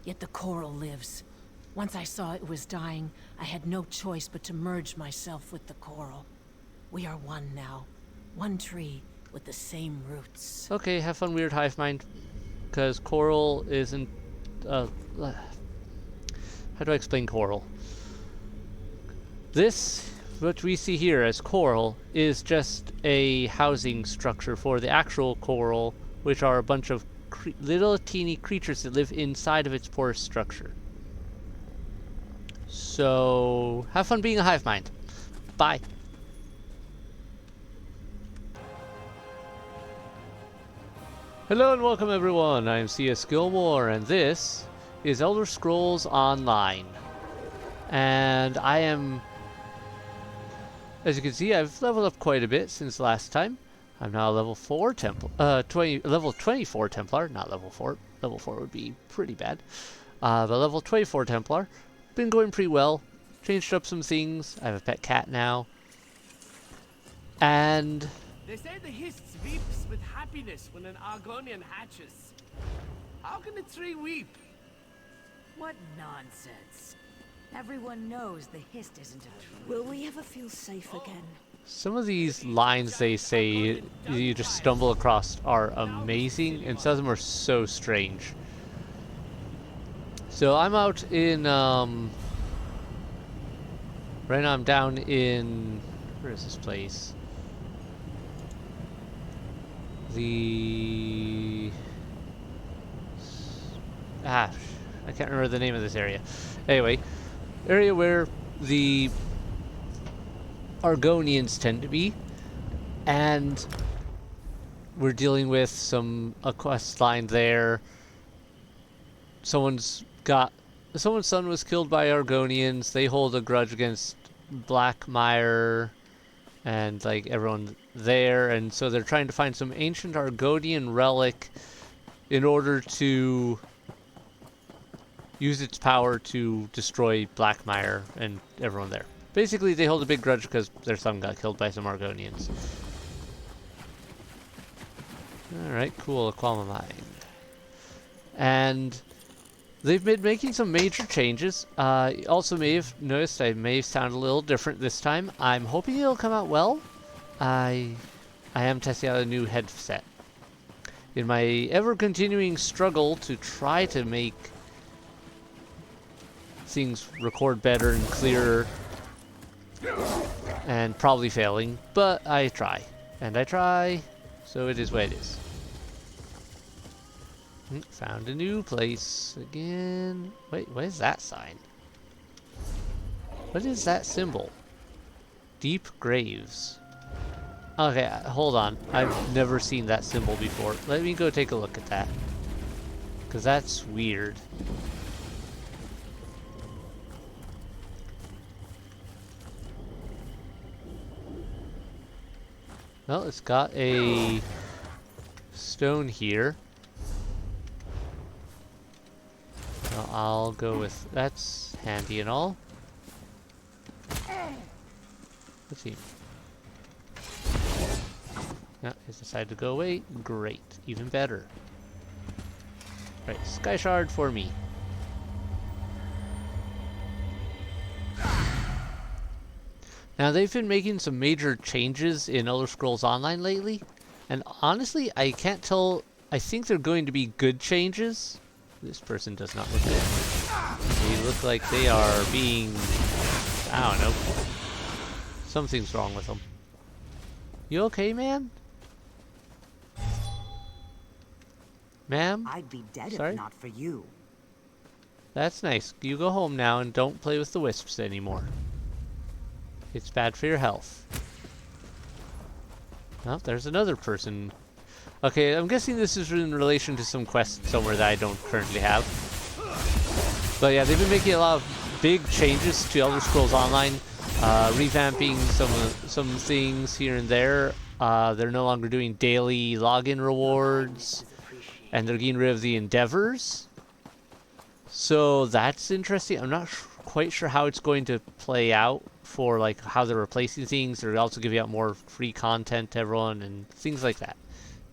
Yet the coral lives. Once I saw it was dying, I had no choice but to merge myself with the coral. We are one now. One tree with the same roots. Okay, have fun, weird hive mind. Because coral isn't... how do I explain coral? This, what we see here as coral, is just a housing structure for the actual coral, which are a bunch of little teeny creatures that live inside of its porous structure. So, have fun being a hive mind. Bye. Hello and welcome everyone, I'm C.S.Gilmore and this is Elder Scrolls Online. And I am, as you can see, I've leveled up quite a bit since last time. I'm now level 4 level 24 Templar, not level 4. Level 4 would be pretty bad. But level 24 Templar. Been going pretty well. Changed up some things. I have a pet cat now. And They say the hist weeps with happiness when an Argonian hatches. How can a tree weep? What nonsense. Everyone knows the hist isn't a tree. Will we ever feel safe again? some of these lines they say you just stumble across are amazing, and some of them are so strange. So I'm out in, right now I'm down in, where is this place? I can't remember the name of this area. Anyway, area where the Argonians tend to be, and we're dealing with a quest line there. Someone's son was killed by Argonians. They hold a grudge against Blackmire and like everyone there, and so they're trying to find some ancient Argonian relic in order to use its power to destroy Blackmire and everyone there. Basically, they hold a big grudge because their son got killed by some Argonians. Alright, cool, Aquama Mine. And they've been making some major changes. Also may have noticed I may sound a little different this time. I'm hoping it'll come out well. I am testing out a new headset. In my ever-continuing struggle to try to make things record better and clearer, and probably failing, but I try. And I try, so it is what it is. Found a new place again. Wait, what is that sign? What is that symbol? Deep graves. Okay, hold on. I've never seen that symbol before. Let me go take a look at that, because that's weird. Well, it's got a stone here. Well, I'll go with, that's handy and all. Let's see. No, he's decided to go away. Great, even better. Right, Sky Shard for me. Now, they've been making some major changes in Elder Scrolls Online lately, and honestly, I can't tell. I think they're going to be good changes. This person does not look good. They look like they are being, I don't know. Something's wrong with them. You okay, man? Ma'am? I'd be dead Sorry? if not for you. That's nice. You go home now and don't play with the wisps anymore. It's bad for your health. Oh, there's another person. Okay, I'm guessing this is in relation to some quest somewhere that I don't currently have. But yeah, they've been making a lot of big changes to Elder Scrolls Online, revamping some things here and there. They're no longer doing daily login rewards, and they're getting rid of the endeavors. So that's interesting. I'm not quite sure how it's going to play out for like how they're replacing things. They're also giving out more free content to everyone and things like that.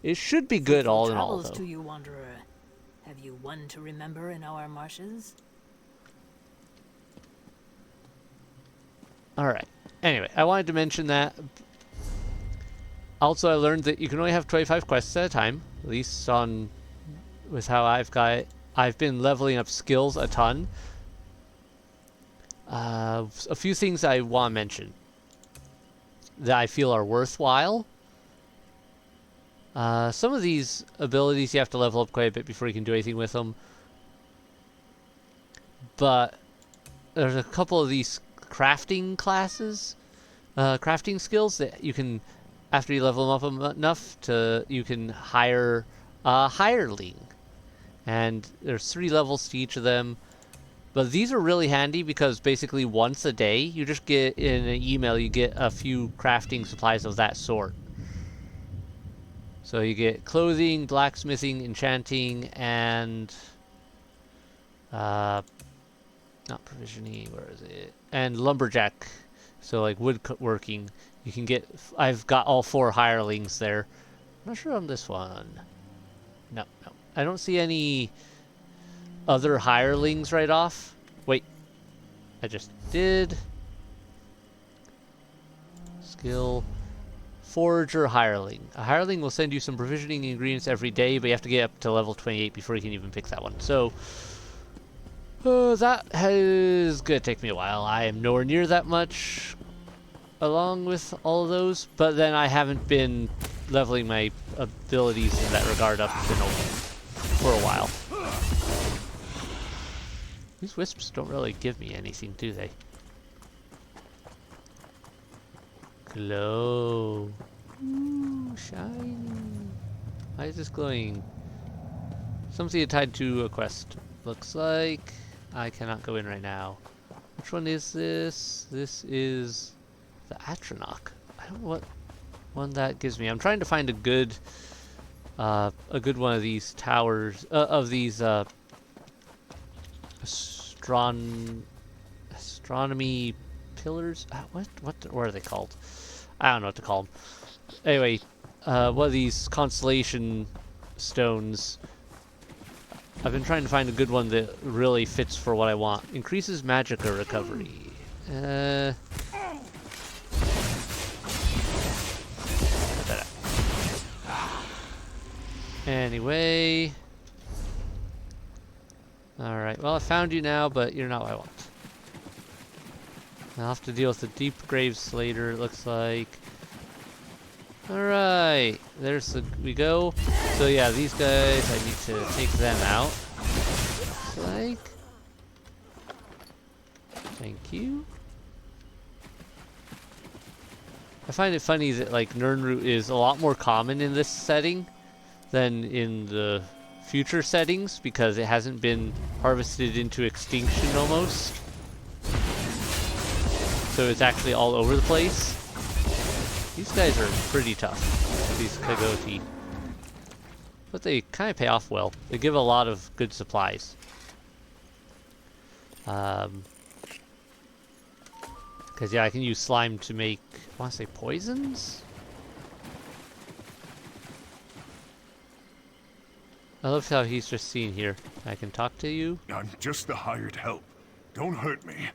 It should be good all in all, though. To you, wanderer. Have you one to remember in our marshes? Alright. Anyway, I wanted to mention that. Also, I learned that you can only have 25 quests at a time. At least on... with how I've been leveling up skills a ton. A few things I want to mention that I feel are worthwhile. Some of these abilities you have to level up quite a bit before you can do anything with them. But there's a couple of these crafting classes, crafting skills that you can, after you level them up enough, you can hire a hireling. And there's 3 levels to each of them. But these are really handy because basically once a day, you just get in an email, you get a few crafting supplies of that sort. So you get clothing, blacksmithing, enchanting, and not provisioning, where is it? And lumberjack. So like woodworking. You can get, I've got all 4 hirelings there. I'm not sure on this one. No. I don't see any other hirelings right off. Wait. I just did. Skill. Forager hireling. A hireling will send you some provisioning ingredients every day, but you have to get up to level 28 before you can even pick that one. So, that is going to take me a while. I am nowhere near that much along with all of those, but then I haven't been leveling my abilities in that regard up for a while. These wisps don't really give me anything, do they? Glow. Ooh, shiny. Why is this glowing? Something tied to a quest. Looks like I cannot go in right now. Which one is this? This is the Atronach. I don't know what one that gives me. I'm trying to find a good one of these towers, of these astronomy pillars. What are they called? I don't know what to call them. Anyway, one of these constellation stones. I've been trying to find a good one that really fits for what I want. Increases magicka recovery. Anyway. Alright, well I found you now, but you're not what I want. I'll have to deal with the deep graves later, it looks like. Alright, we go. So yeah, these guys, I need to take them out. Looks like. Thank you. I find it funny that like Nirnroot is a lot more common in this setting than in the future settings because it hasn't been harvested into extinction almost. So it's actually all over the place. These guys are pretty tough, these Kagoti. But they kind of pay off well. They give a lot of good supplies. Because yeah, I can use slime to make, I want to say poisons? I love how he's just seen here. I can talk to you. I'm just the hired help. Don't hurt me.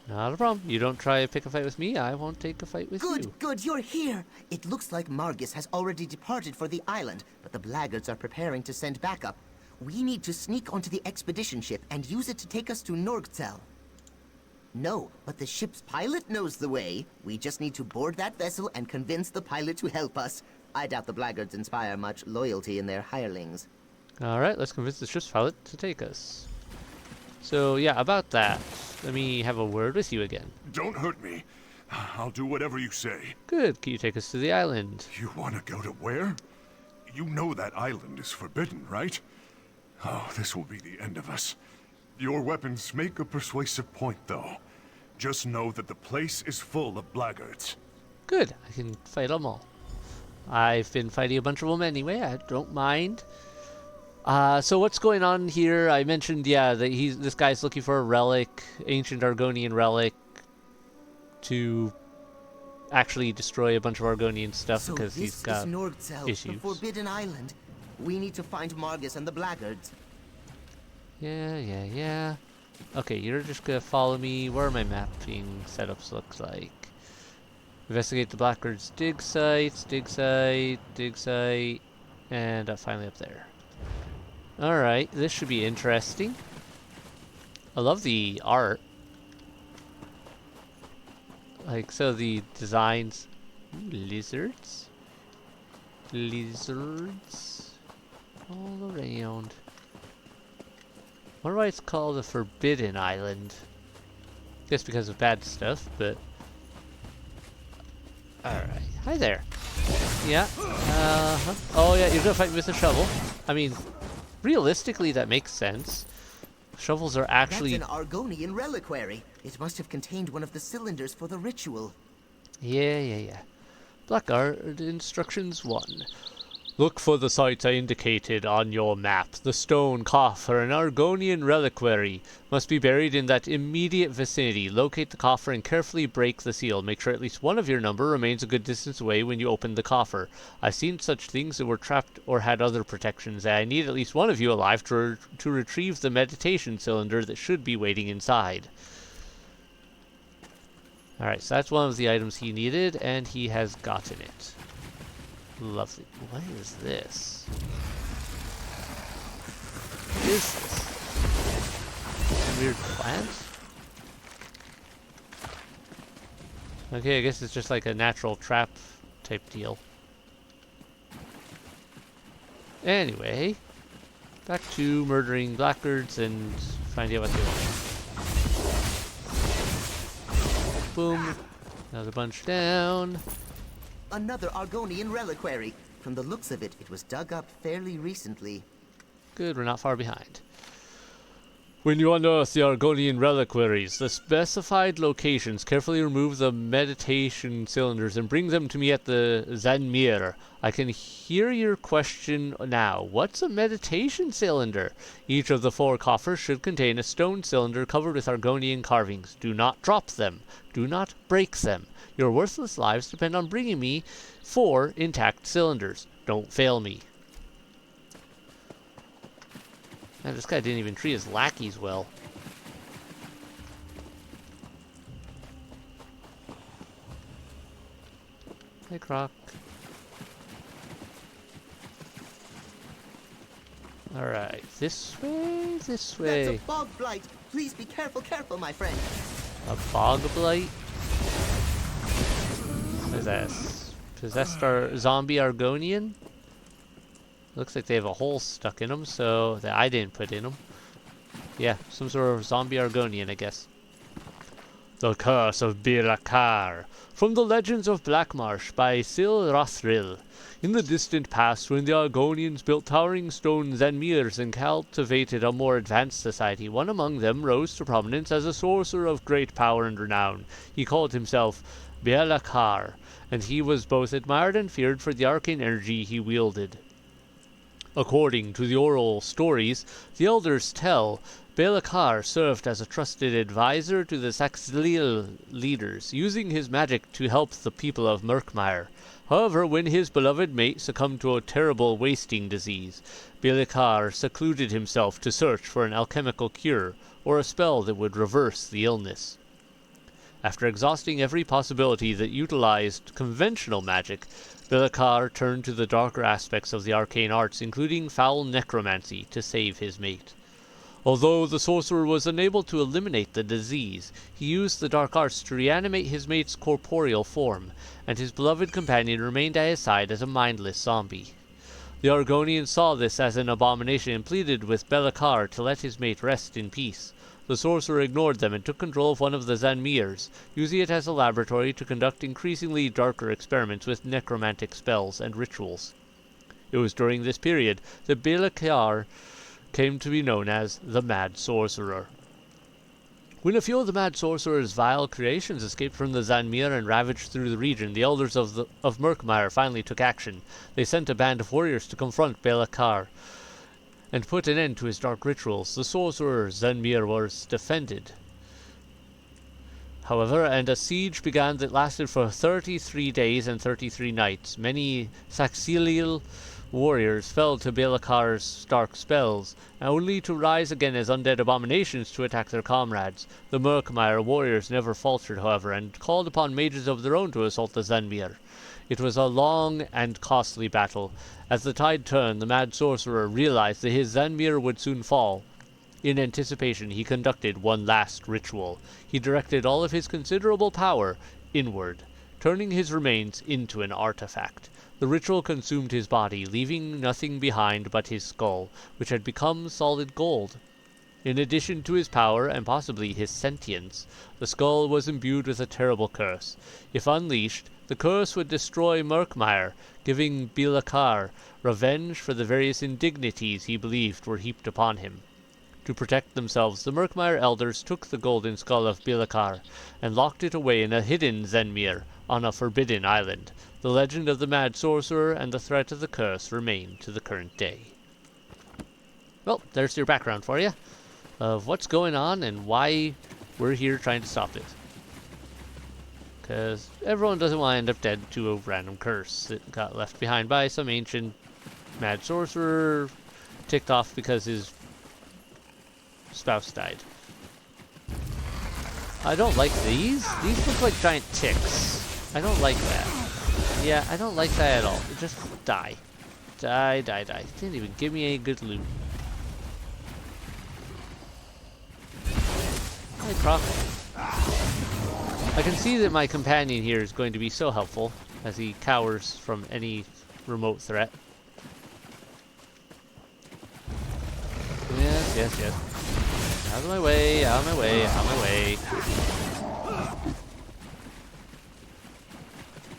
Not a problem. You don't try to pick a fight with me, I won't take a fight with you. Good, you're here. It looks like Margus has already departed for the island, but the blackguards are preparing to send backup. We need to sneak onto the expedition ship and use it to take us to Norgzel. No, but the ship's pilot knows the way. We just need to board that vessel and convince the pilot to help us. I doubt the blackguards inspire much loyalty in their hirelings. Alright, let's convince the ship's pilot to take us. So, yeah, about that. Let me have a word with you again. Don't hurt me. I'll do whatever you say. Good. Can you take us to the island? You want to go to where? You know that island is forbidden, right? Oh, this will be the end of us. Your weapons make a persuasive point, though. Just know that the place is full of blackguards. Good. I can fight them all. I've been fighting a bunch of them anyway. I don't mind. So what's going on here? I mentioned, yeah, that this guy's looking for a relic, ancient Argonian relic, to actually destroy a bunch of Argonian stuff because he's got Norgzel, issues. the Forbidden Island. We need to find Margus and the blackguards. Yeah. Okay, you're just gonna follow me. Where are my mapping setups look like? Investigate the Blackbird's dig site, and finally up there. Alright, this should be interesting. I love the art. Like, so the designs. Ooh, lizards? Lizards? All around. Wonder why it's called a Forbidden Island. Guess because of bad stuff, but... Alright. Hi there. Yeah. Oh yeah, you're gonna fight me with a shovel. I mean, realistically that makes sense. Shovels are actually... That's an Argonian reliquary. It must have contained one of the cylinders for the ritual. Yeah. Blackguard Instructions 1. Look for the sites I indicated on your map. The stone coffer, an Argonian reliquary, must be buried in that immediate vicinity. Locate the coffer and carefully break the seal. Make sure at least one of your number remains a good distance away when you open the coffer. I've seen such things that were trapped or had other protections. I need at least one of you alive to retrieve the meditation cylinder that should be waiting inside. Alright, so that's one of the items he needed, and he has gotten it. Lovely. What is this? What is this? Some weird plant? Okay, I guess it's just like a natural trap type deal. Anyway, back to murdering blackbirds and finding out what they want. Boom. Another bunch down. Another Argonian reliquary. From the looks of it, it was dug up fairly recently. Good, we're not far behind. When you unearth the Argonian reliquaries, the specified locations, carefully remove the meditation cylinders and bring them to me at the Zanmir. I can hear your question now. What's a meditation cylinder? Each of the 4 coffers should contain a stone cylinder covered with Argonian carvings. Do not drop them. Do not break them. Your worthless lives depend on bringing me 4 intact cylinders. Don't fail me. Man, this guy didn't even treat his lackeys well. Hey, Croc. Alright, this way, this way. That's a bog blight. Please be careful, my friend. A bog blight? Possessed our zombie Argonian? Looks like they have a hole stuck in them, so that I didn't put in them. Yeah, some sort of zombie Argonian, I guess. The Curse of Bir-Lakar. From the Legends of Blackmarsh by Sil Rothril. In the distant past, when the Argonians built towering stone Zanmirs and cultivated a more advanced society, one among them rose to prominence as a sorcerer of great power and renown. He called himself Bir-Lakar, and he was both admired and feared for the arcane energy he wielded. According to the oral stories the elders tell, Bir-Lakar served as a trusted advisor to the Saxhlil leaders, using his magic to help the people of Murkmire. However, when his beloved mate succumbed to a terrible wasting disease, Bir-Lakar secluded himself to search for an alchemical cure, or a spell that would reverse the illness. After exhausting every possibility that utilized conventional magic, Bir-Lakar turned to the darker aspects of the arcane arts, including foul necromancy, to save his mate. Although the sorcerer was unable to eliminate the disease, he used the dark arts to reanimate his mate's corporeal form, and his beloved companion remained at his side as a mindless zombie. The Argonian saw this as an abomination and pleaded with Bir-Lakar to let his mate rest in peace. The sorcerer ignored them and took control of one of the Zanmirs, using it as a laboratory to conduct increasingly darker experiments with necromantic spells and rituals. It was during this period that Bir-Lakar came to be known as the Mad Sorcerer. When a few of the Mad Sorcerer's vile creations escaped from the Zanmir and ravaged through the region, the elders of Murkmire finally took action. They sent a band of warriors to confront Bir-Lakar and put an end to his dark rituals. The sorcerer's Zanmir was defended, however, and a siege began that lasted for 33 days and 33 nights. Many Saxhlil warriors fell to Belakar's dark spells, only to rise again as undead abominations to attack their comrades. The Murkmire warriors never faltered, however, and called upon mages of their own to assault the Zanmir. It was a long and costly battle. As the tide turned, the mad sorcerer realized that his Zanmir would soon fall. In anticipation, he conducted one last ritual. He directed all of his considerable power inward, turning his remains into an artifact. The ritual consumed his body, leaving nothing behind but his skull, which had become solid gold. In addition to his power, and possibly his sentience, the skull was imbued with a terrible curse. If unleashed, the curse would destroy Murkmire, giving Bilakar revenge for the various indignities he believed were heaped upon him. To protect themselves, the Murkmire elders took the golden skull of Bilakar and locked it away in a hidden Zenmir on a forbidden island. The legend of the mad sorcerer and the threat of the curse remain to the current day. Well, there's your background for you, of what's going on and why we're here trying to stop it. Because everyone doesn't want to end up dead to a random curse that got left behind by some ancient mad sorcerer, ticked off because his spouse died. I don't like these. These look like giant ticks. I don't like that. Yeah, I don't like that at all. Just die. Die, die, die. Didn't even give me any good loot. Hey, Croc. I can see that my companion here is going to be so helpful as he cowers from any remote threat. Yes, yes, yes. Out of my way, out of my way, out of my way.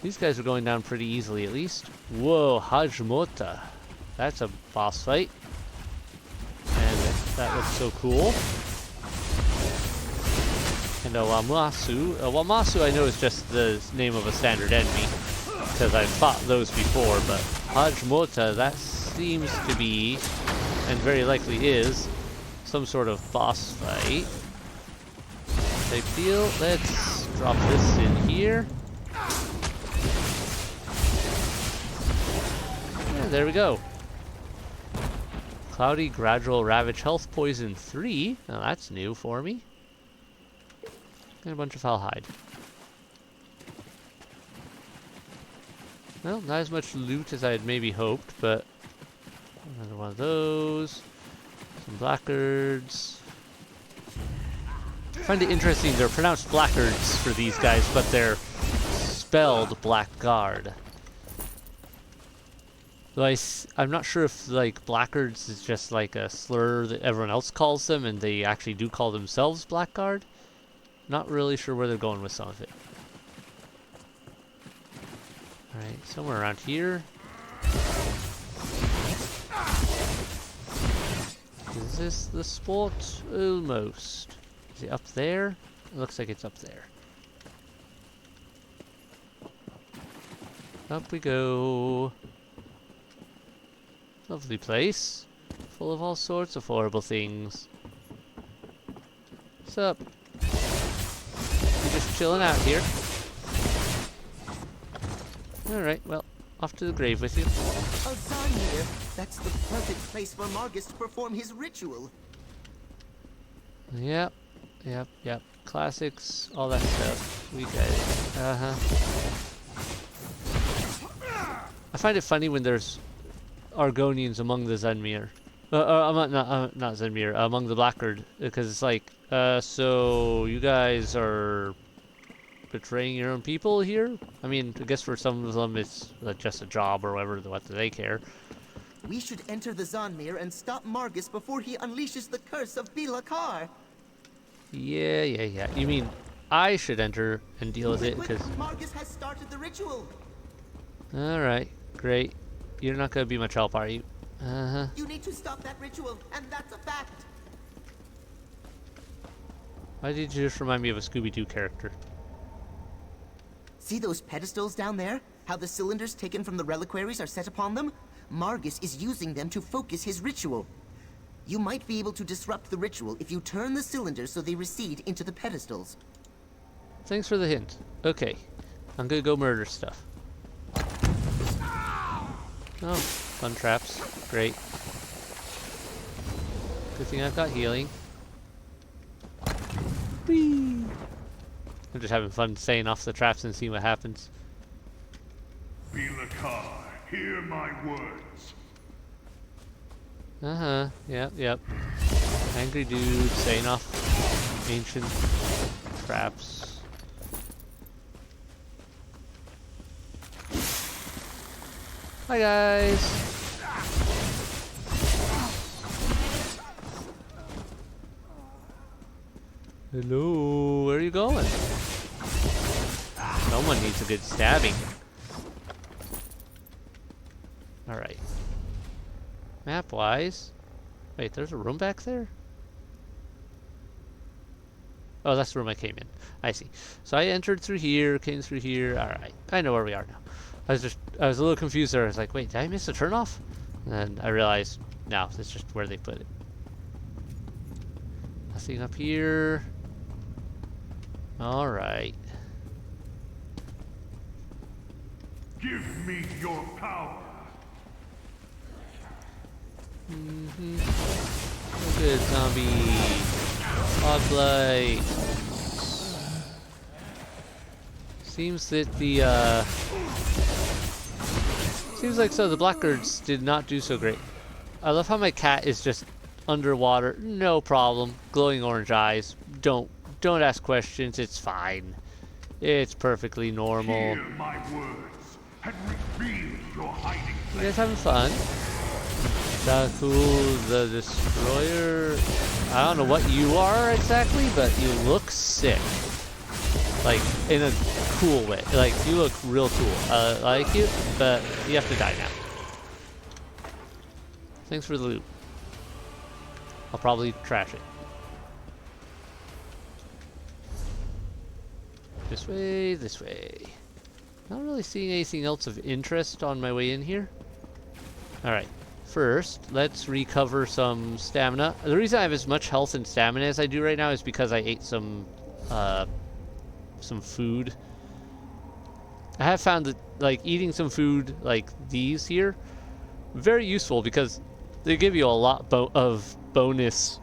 These guys are going down pretty easily, at least. Whoa, Hajmota. That's a boss fight. And that looks so cool. And Wamasu. Wamasu I know is just the name of a standard enemy, because I've fought those before, but Hajmota, that seems to be, and very likely is, some sort of boss fight type deal. Let's drop this in here. And there we go. Cloudy Gradual Ravage Health Poison 3. Now that's new for me. And a bunch of Falhide. Well, not as much loot as I had maybe hoped, but another one of those. Some blackguards. I find it interesting, they're pronounced blackguards for these guys, but they're spelled blackguard. Though I'm not sure if like blackguards is just like a slur that everyone else calls them and they actually do call themselves blackguard. Not really sure where they're going with some of it. Alright, somewhere around here. Is this the spot? Almost. Is it up there? It looks like it's up there. Up we go. Lovely place. Full of all sorts of horrible things. What's up? You just chilling out here? Alright, well, off to the grave with you. A Zanmir. That's the perfect place for Margus to perform his ritual. Yep, yep, yep. Classics, all that stuff. We got it. I find it funny when there's Argonians among the Zenmir. Not Zenmir, among the Blackguard. Because it's like, so you guys are betraying your own people here? I mean, I guess for some of them it's just a job or whatever, what do they care? We should enter the Zanmir and stop Margus before he unleashes the curse of Bilakar. Yeah. You mean I should enter and deal with it? Because Margus has started the ritual. Alright, great. You're not gonna be much help, are you? You need to stop that ritual, and that's a fact. Why did you just remind me of a Scooby-Doo character? See those pedestals down there? How the cylinders taken from the reliquaries are set upon them? Margus is using them to focus his ritual. You might be able to disrupt the ritual if you turn the cylinders so they recede into the pedestals. Thanks for the hint. Okay, I'm gonna go murder stuff. Oh, Fun traps. Great. Good thing I've got healing. Whee! I'm just having fun staying off the traps and seeing what happens. Bilakar, hear my words. Uh-huh. Yep. Angry dude staying off ancient traps. Hi guys! Hello, where are you going? Someone needs a good stabbing. Alright. Map-wise... Wait, there's a room back there? Oh, that's the room I came in. I see. So I entered through here, came through here. Alright, I know where we are now. I was a little confused there. I was like, wait, did I miss a turnoff? And then I realized, no, that's just where they put it. Nothing up here. Alright. Give me your power. Good zombie. Fog light. Seems that the seems like the blackguards did not do so great. I love how my cat is just underwater, no problem. Glowing orange eyes. Don't ask questions, it's fine. It's perfectly normal. Hear my words and reveal your hiding You place. guys having fun? Cool, the destroyer. I don't know what you are exactly, but you look sick. Like, in a cool way. Like, you look real cool. I like you, but you have to die now. Thanks for the loot. I'll probably trash it. This way, this way. Not really seeing anything else of interest on my way in here. Alright. First, let's recover some stamina. The reason I have as much health and stamina as I do right now is because I ate some food. I have found that, like, eating some food like these here, very useful because they give you a lot of bonus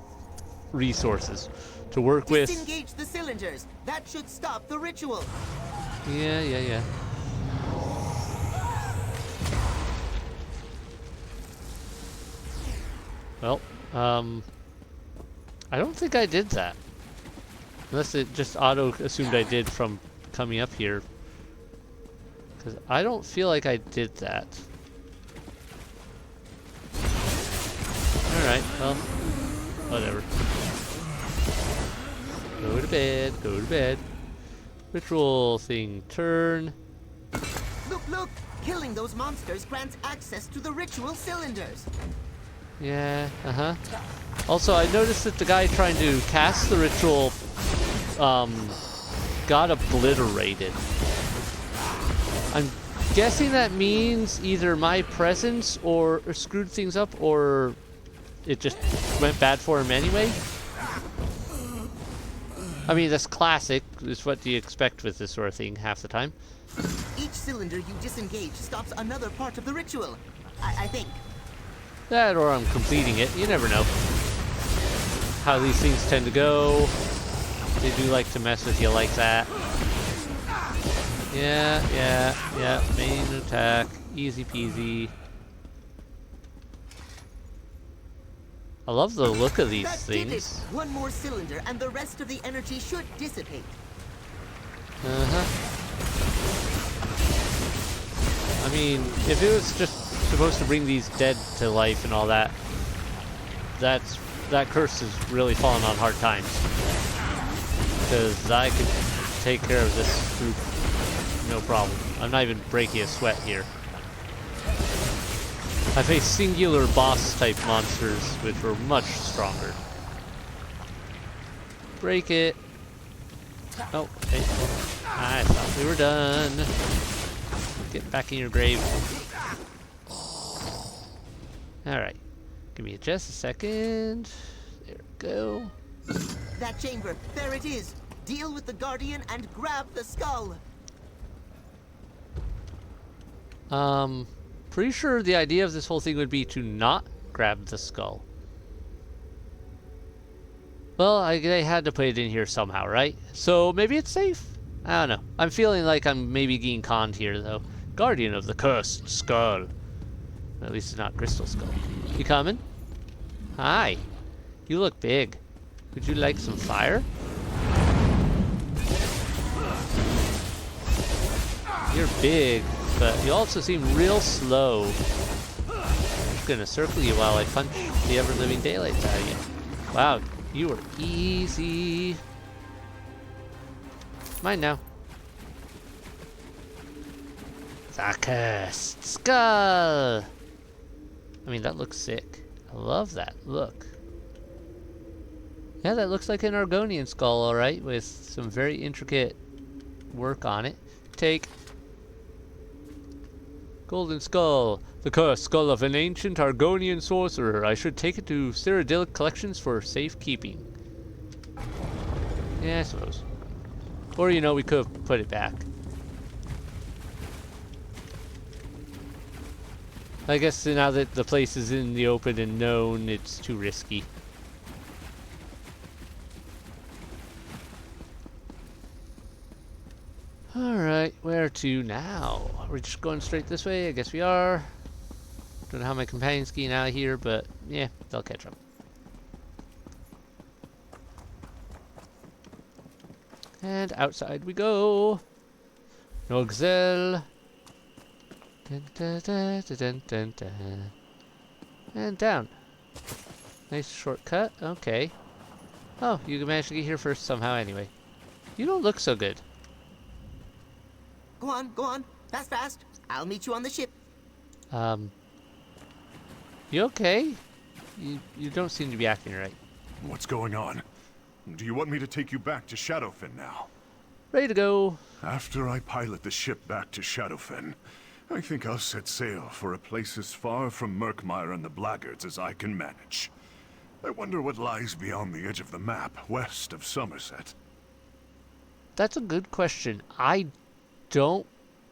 resources to work with. Disengage the cylinders. That should stop the ritual. Yeah. Well, I don't think I did that. Unless it just auto-assumed I did from coming up here. Because I don't feel like I did that. Alright, well, whatever. Go to bed. Ritual thing, turn. Look! Killing those monsters grants access to the ritual cylinders. Yeah, Also, I noticed that the guy trying to cast the ritual, got obliterated. I'm guessing that means either my presence or screwed things up, or it just went bad for him anyway. I mean, that's classic. It's what you expect with this sort of thing half the time. Each cylinder you disengage stops another part of the ritual. I think. That, or I'm completing it. You never know how these things tend to go. They do like to mess with you like that. Yeah. Main attack. Easy peasy. I love the look of these things. Did it. One more cylinder and the rest of the energy should dissipate. I mean, if it was just supposed to bring these dead to life and all that, that curse has really fallen on hard times. Because I could take care of this group, no problem. I'm not even breaking a sweat here. I face singular boss type monsters, which were much stronger. Break it. Oh, hey. I thought we were done. Get back in your grave. Alright. Give me just a second. There we go. That chamber, there it is. Deal with the Guardian and grab the skull. Pretty sure the idea of this whole thing would be to not grab the skull. Well, they had to put it in here somehow, right? So maybe it's safe? I don't know. I'm feeling like I'm maybe getting conned here, though. Guardian of the cursed skull. At least it's not Crystal Skull. You coming? Hi. You look big. Would you like some fire? You're big, but you also seem real slow. I'm gonna circle you while I punch the ever-living daylights out of you. Wow, you are easy. Mine now. The cursed skull! I mean, that looks sick. I love that look. Yeah, that looks like an Argonian skull, alright, with some very intricate work on it. Take. Golden skull. The cursed skull of an ancient Argonian sorcerer. I should take it to Cyrodiilic collections for safekeeping. Yeah, I suppose. Or, you know, we could have put it back. I guess now that the place is in the open and known, it's too risky. Alright, where to now? Are we just going straight this way? I guess we are. Don't know how my companion's getting out of here, but yeah, they'll catch up. And outside we go. Norgzel. Dun, dun, dun, dun, dun, dun. And down. Nice shortcut. Okay. Oh, you managed to get here first somehow anyway. You don't look so good. Go on. Fast, fast. I'll meet you on the ship. You okay? You don't seem to be acting right. What's going on? Do you want me to take you back to Shadowfen now? Ready to go. After I pilot the ship back to Shadowfen, I think I'll set sail for a place as far from Murkmire and the Blackguards as I can manage. I wonder what lies beyond the edge of the map, west of Somerset. That's a good question. I don't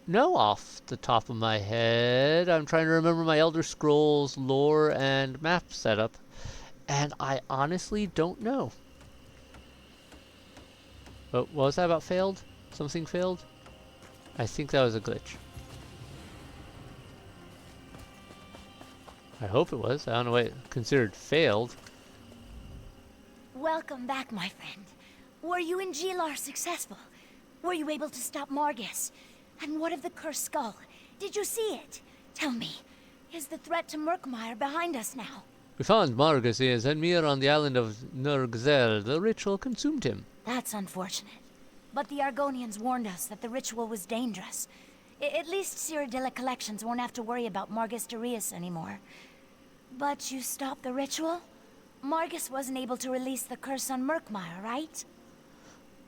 know off the top of my head. I'm trying to remember my Elder Scrolls lore and map setup, and I honestly don't know. Oh, what was that about failed? Something failed? I think that was a glitch. I hope it was. I don't know what it considered failed. Welcome back, my friend. Were you in Gilar successful? Were you able to stop Margus? And what of the cursed skull? Did you see it? Tell me, is the threat to Murkmire behind us now? We found Margus and Zenmir on the island of Norgzel. The ritual consumed him. That's unfortunate. But the Argonians warned us that the ritual was dangerous. At least Cyrodiilic collections won't have to worry about Margus Darius anymore. But you stopped the ritual? Margus wasn't able to release the curse on Murkmire, right?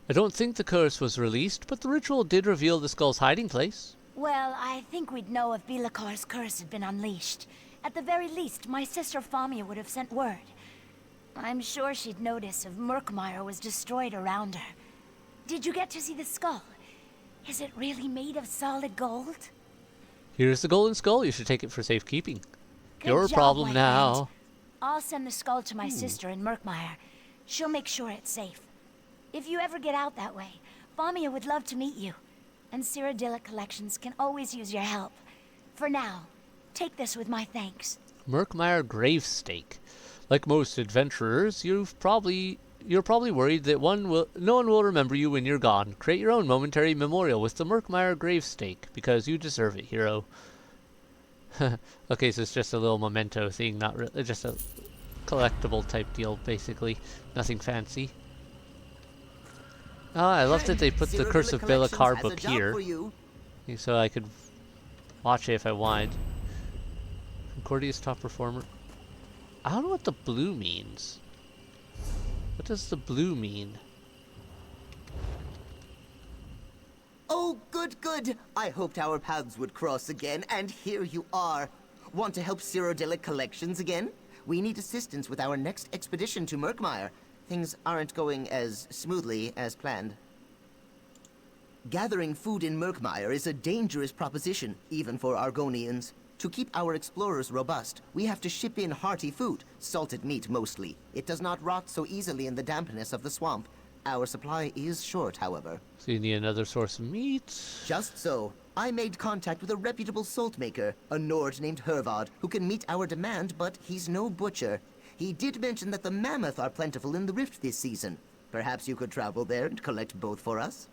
I don't think the curse was released, but the ritual did reveal the skull's hiding place. Well, I think we'd know if Bilakar's curse had been unleashed. At the very least, my sister Famia would have sent word. I'm sure she'd notice if Murkmire was destroyed around her. Did you get to see the skull? Is it really made of solid gold? Here's the golden skull. You should take it for safekeeping. Good Your job, problem my now. friend. I'll send the skull to my sister in Murkmire. She'll make sure it's safe. If you ever get out that way, Famia would love to meet you. And Cyrodiilic collections can always use your help. For now, take this with my thanks. Murkmire gravestake. Like most adventurers, you're probably worried that no one will remember you when you're gone. Create your own momentary memorial with the Murkmire gravestake, because you deserve it, hero. Okay, so it's just a little memento thing, not really, just a collectible type deal, basically. Nothing fancy. Oh, I love that they put the Curse of Bilakar book here, so I could watch it if I wanted. Concordia's top performer. I don't know what the blue means. What does the blue mean? Oh, good. I hoped our paths would cross again, and here you are. Want to help Cyrodiilic collections again? We need assistance with our next expedition to Murkmire. Things aren't going as smoothly as planned. Gathering food in Murkmire is a dangerous proposition, even for Argonians. To keep our explorers robust, we have to ship in hearty food, salted meat mostly. It does not rot so easily in the dampness of the swamp. Our supply is short, however. So you need another source of meat. Just so. I made contact with a reputable salt maker, a Nord named Hervod, who can meet our demand, but he's no butcher. He did mention that the mammoth are plentiful in the Rift this season. Perhaps you could travel there and collect both for us?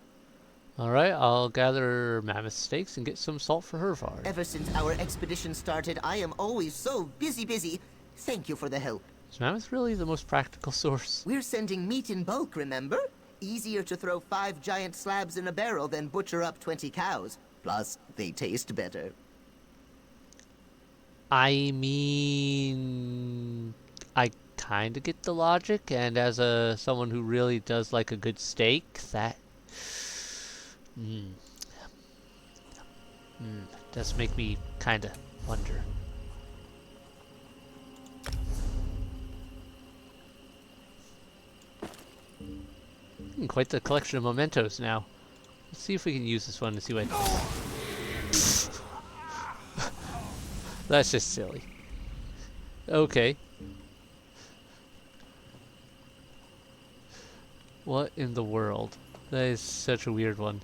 Alright, I'll gather mammoth steaks and get some salt for Hervard. Ever since our expedition started, I am always so busy. Thank you for the help. Is mammoth really the most practical source? We're sending meat in bulk, remember? Easier to throw 5 giant slabs in a barrel than butcher up 20 cows. Plus, they taste better. I mean, I kind of get the logic, and as someone who really does like a good steak, that does make me kind of wonder. Quite the collection of mementos now. Let's see if we can use this one to see what it does. That's just silly. Okay. What in the world? That is such a weird one.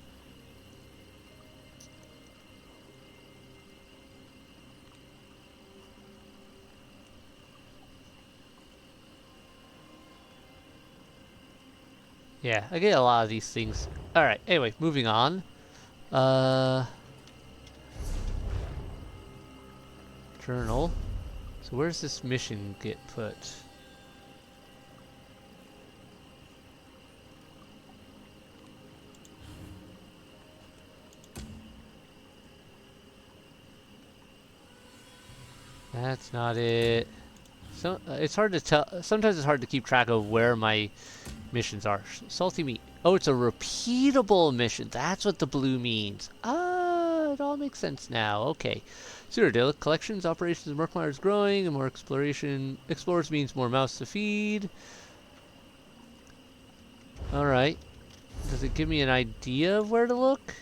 Yeah, I get a lot of these things. Alright, anyway, moving on. Journal. So where's this mission get put? That's not it. So it's hard to tell. Sometimes it's hard to keep track of where my missions are. Salty meat. Oh, it's a repeatable mission. That's what the blue means. Ah, it all makes sense now. Okay. Cyrodiil collections, operations of Murkmire is growing, and more exploration. Explorers means more mouths to feed. Alright. Does it give me an idea of where to look?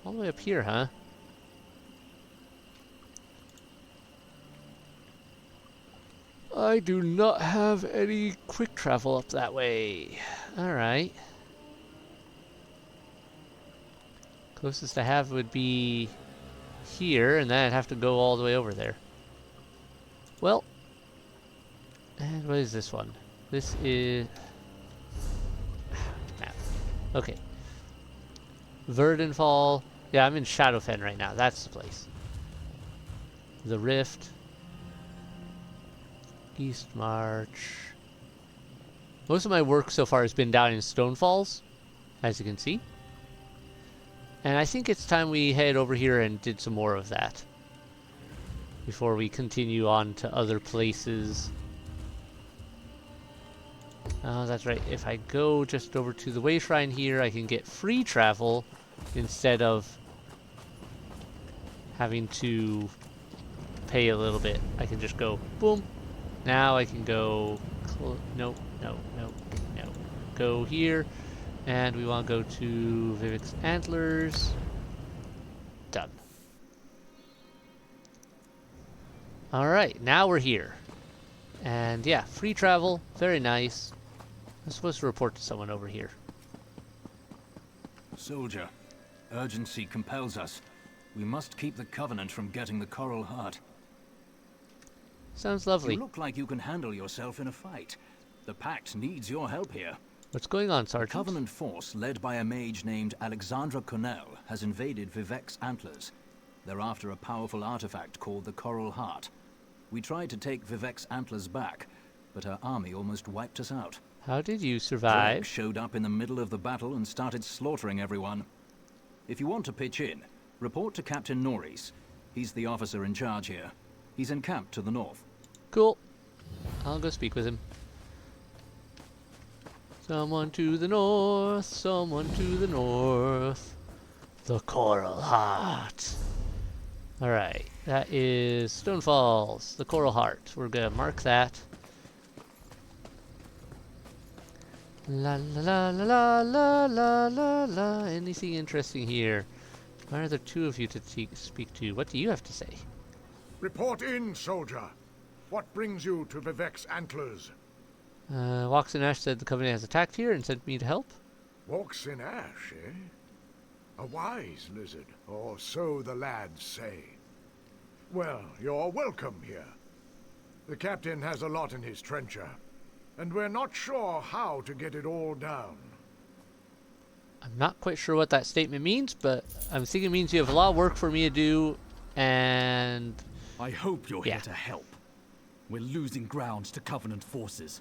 All the way up here, huh? I do not have any quick travel up that way. Alright. Closest I have would be here, and then I'd have to go all the way over there. Well, and what is this one? This is map. Okay. Verdenfall. Yeah, I'm in Shadowfen right now. That's the place. The Rift. East March. Most of my work so far has been down in Stonefalls, as you can see. And I think it's time we head over here and did some more of that before we continue on to other places. Oh, that's right. If I go just over to the Way Shrine here, I can get free travel instead of having to pay a little bit. I can just go, boom. Now I can go, no. Go here, and we want to go to Vivecs Antlers. Done. Alright, now we're here. And yeah, free travel, very nice. I'm supposed to report to someone over here. Soldier, urgency compels us. We must keep the Covenant from getting the Coral Heart. Sounds lovely. You look like you can handle yourself in a fight. The Pact needs your help here. What's going on, Sergeant? A Covenant force led by a mage named Alexandra Cornell has invaded Vivecs Antlers. They're after a powerful artifact called the Coral Heart. We tried to take Vivecs Antlers back, but her army almost wiped us out. How did you survive? Dreg showed up in the middle of the battle and started slaughtering everyone. If you want to pitch in, report to Captain Norris. He's the officer in charge here. He's encamped to the north. Cool. I'll go speak with him. Someone to the north, someone to the north. The Coral Heart. Alright, that is Stonefalls, the Coral Heart. We're gonna mark that. La la la la la la la la la. Anything interesting here? Why are there two of you to speak to? What do you have to say? Report in, soldier. What brings you to Vivecs Antlers? Walks in Ash said the Covenant has attacked here and sent me to help. Walks in ash, eh? A wise lizard, or so the lads say. Well, you're welcome here. The captain has a lot in his trencher, and we're not sure how to get it all down. I'm not quite sure what that statement means, but I'm thinking it means you have a lot of work for me to do, and... I hope you're here to help. We're losing ground to Covenant forces.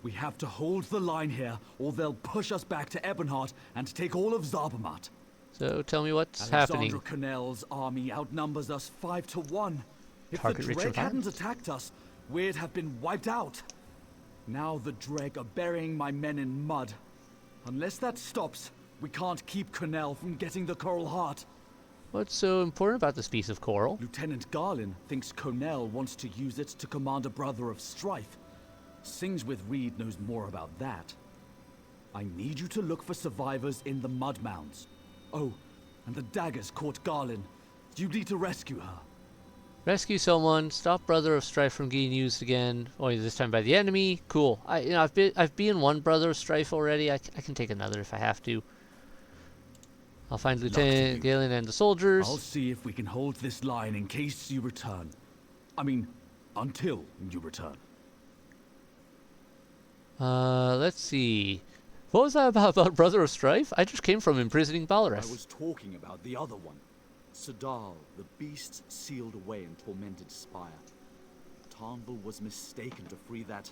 We have to hold the line here, or they'll push us back to Ebonheart and take all of Zarbamat. So tell me what's happening. Alexandra Connell's army outnumbers us 5 to 1. If Target the Dreg hadn't returns. attacked us, we'd have been wiped out. Now the Dreg are burying my men in mud. Unless that stops, we can't keep Connell from getting the Coral Heart. What's so important about this piece of coral? Lieutenant Garlin thinks Connell wants to use it to command a brother of strife. Sings with Reed knows more about that. I need you to look for survivors in the mud mounds. Oh, and the daggers caught Garlin. You need to rescue her. Rescue someone, stop Brother of Strife from getting used again. Only this time by the enemy. Cool. I've been one Brother of Strife already. I can take another if I have to. I'll find Lieutenant Galen and the soldiers. I'll see if we can hold this line in case you return. I mean, until you return. Let's see. What was that about Brother of Strife? I just came from imprisoning I Balrus. was talking about the other one. Sadal, the beasts sealed away in tormented spire. Tarnval was mistaken to free that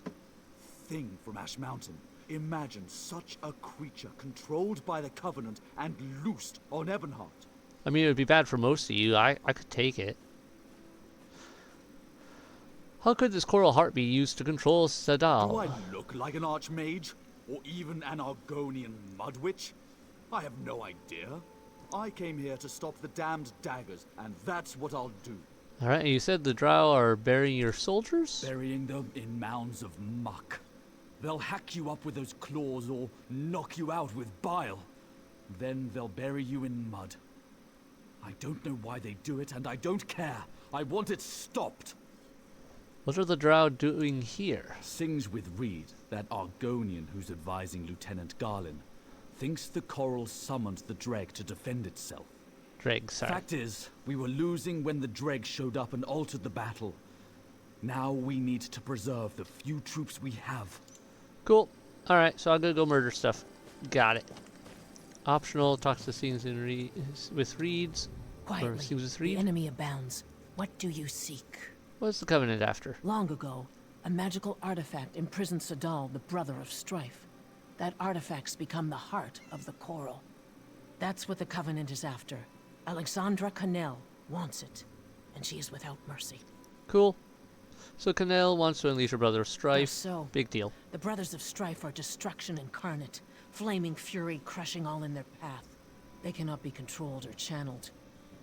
thing from Ash Mountain. Imagine such a creature controlled by the Covenant and loosed on Ebonheart. I mean, it would be bad for most of you. I could take it. How could this coral heart be used to control Sadal? Do I look like an archmage? Or even an Argonian mud witch? I have no idea. I came here to stop the damned daggers, and that's what I'll do. Alright, you said the drow are burying your soldiers? Burying them in mounds of muck. They'll hack you up with those claws or knock you out with bile. Then they'll bury you in mud. I don't know why they do it, and I don't care. I want it stopped. What are the drow doing here? Sings with Reed, that Argonian who's advising Lieutenant Garlin. Thinks the coral summoned the Dreg to defend itself. Dreg, sorry. Fact is, we were losing when the Dreg showed up and altered the battle. Now we need to preserve the few troops we have. Cool. Alright, so I'm gonna go murder stuff. Got it. Optional, talks to scenes with Reeds. Quietly, Scenes with the Reed. enemy abounds. What do you seek? What's the Covenant after? Long ago, a magical artifact imprisoned Sadal, the brother of strife. That artifact's become the heart of the coral. That's what the Covenant is after. Alexandra Connell wants it, and she is without mercy. Cool. So Cannell wants to unleash her brother of strife. So, big deal. The brothers of strife are destruction incarnate, flaming fury crushing all in their path. They cannot be controlled or channeled,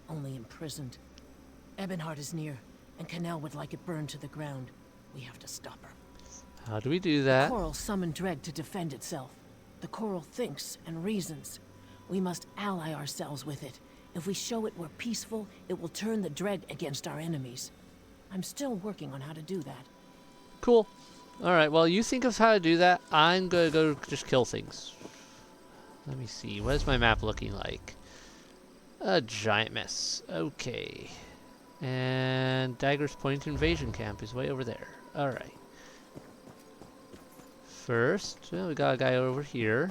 only imprisoned. Ebonheart is near, and Cannell would like it burned to the ground. We have to stop her. How do we do that? The coral summoned Dreg to defend itself. The coral thinks and reasons. We must ally ourselves with it. If we show it we're peaceful, it will turn the Dreg against our enemies. I'm still working on how to do that. Cool. Alright, well, you think of how to do that. I'm gonna go just kill things. Let me see. What is my map looking like? A giant mess. Okay. And Dagger's Point Invasion Camp is way over there. Alright. First, well, we got a guy over here.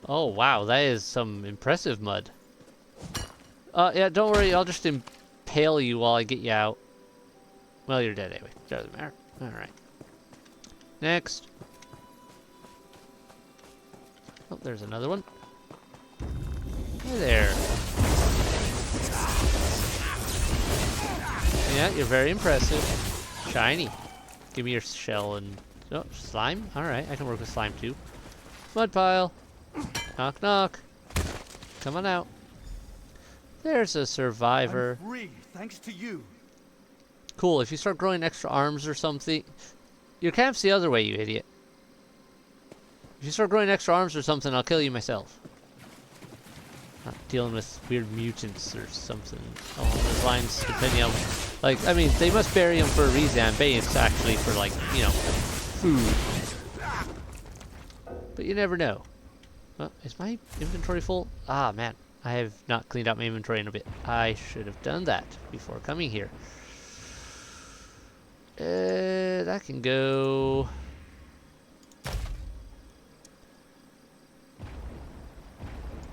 Oh, wow. That is some impressive mud. Yeah, don't worry. I'll just impale you while I get you out. Well, you're dead anyway. Doesn't matter. Alright. Next. Oh, there's another one. Hey there. Yeah, you're very impressive. Shiny. Give me your shell and... Oh, slime? Alright, I can work with slime too. Mud pile. Knock, knock. Come on out. There's a survivor. I'm free, thanks to you. Cool, if you start growing extra arms or something... Your camp's the other way, you idiot. If you start growing extra arms or something, I'll kill you myself. dealing with weird mutants or something along those lines, depending on, like, I mean, they must bury them for a reason. I'm betting it's actually for, like, you know, food. But you never know. Is my inventory full? Ah, man. I have not cleaned out my inventory in a bit. I should have done that before coming here. That can go...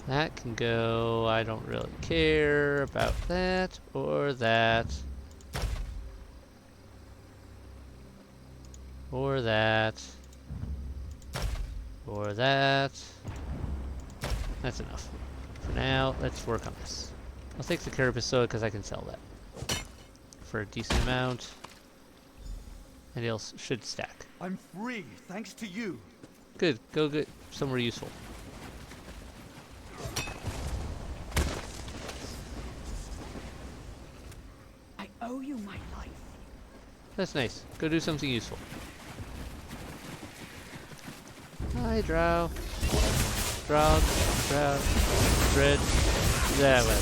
That can go. I don't really care about that or that. Or that. Or that. That's enough. For now, let's work on this. I'll take the carapace soda because I can sell that for a decent amount. And it'll should stack. I'm free, thanks to you. Good. Go get somewhere useful. I owe you my life. That's nice. Go do something useful. Hi, Drow. Drow. Drow. Dread. That way.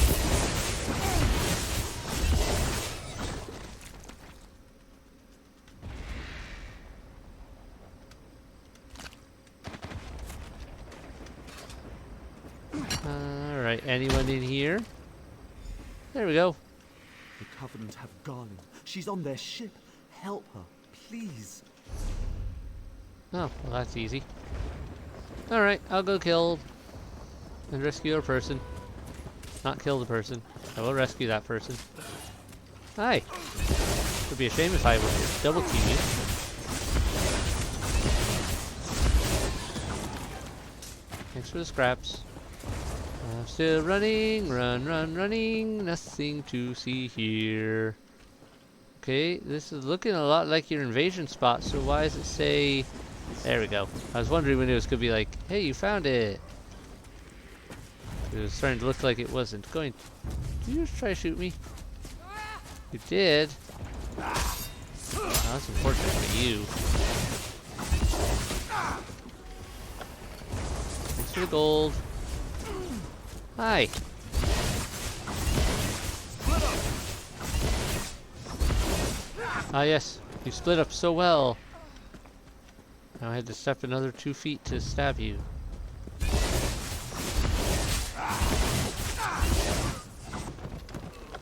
Alright, anyone in here? There we go. The Covenant have Garland. She's on their ship. Help her, please. Oh, well that's easy. Alright, I'll go kill and rescue a person. Not kill the person. I will rescue that person. Hi! It would be a shame if I were to double team you. Thanks for the scraps. I'm still running, running. Nothing to see here. Okay, this is looking a lot like your invasion spot, so why does it say... There we go. I was wondering when it was going to be like, hey, you found it. It was starting to look like it wasn't going to. Did you just try to shoot me? You did. Oh, that's unfortunate for you. Thanks for the gold. Hi. Ah yes, you split up so well. Now I had to step another 2 feet to stab you.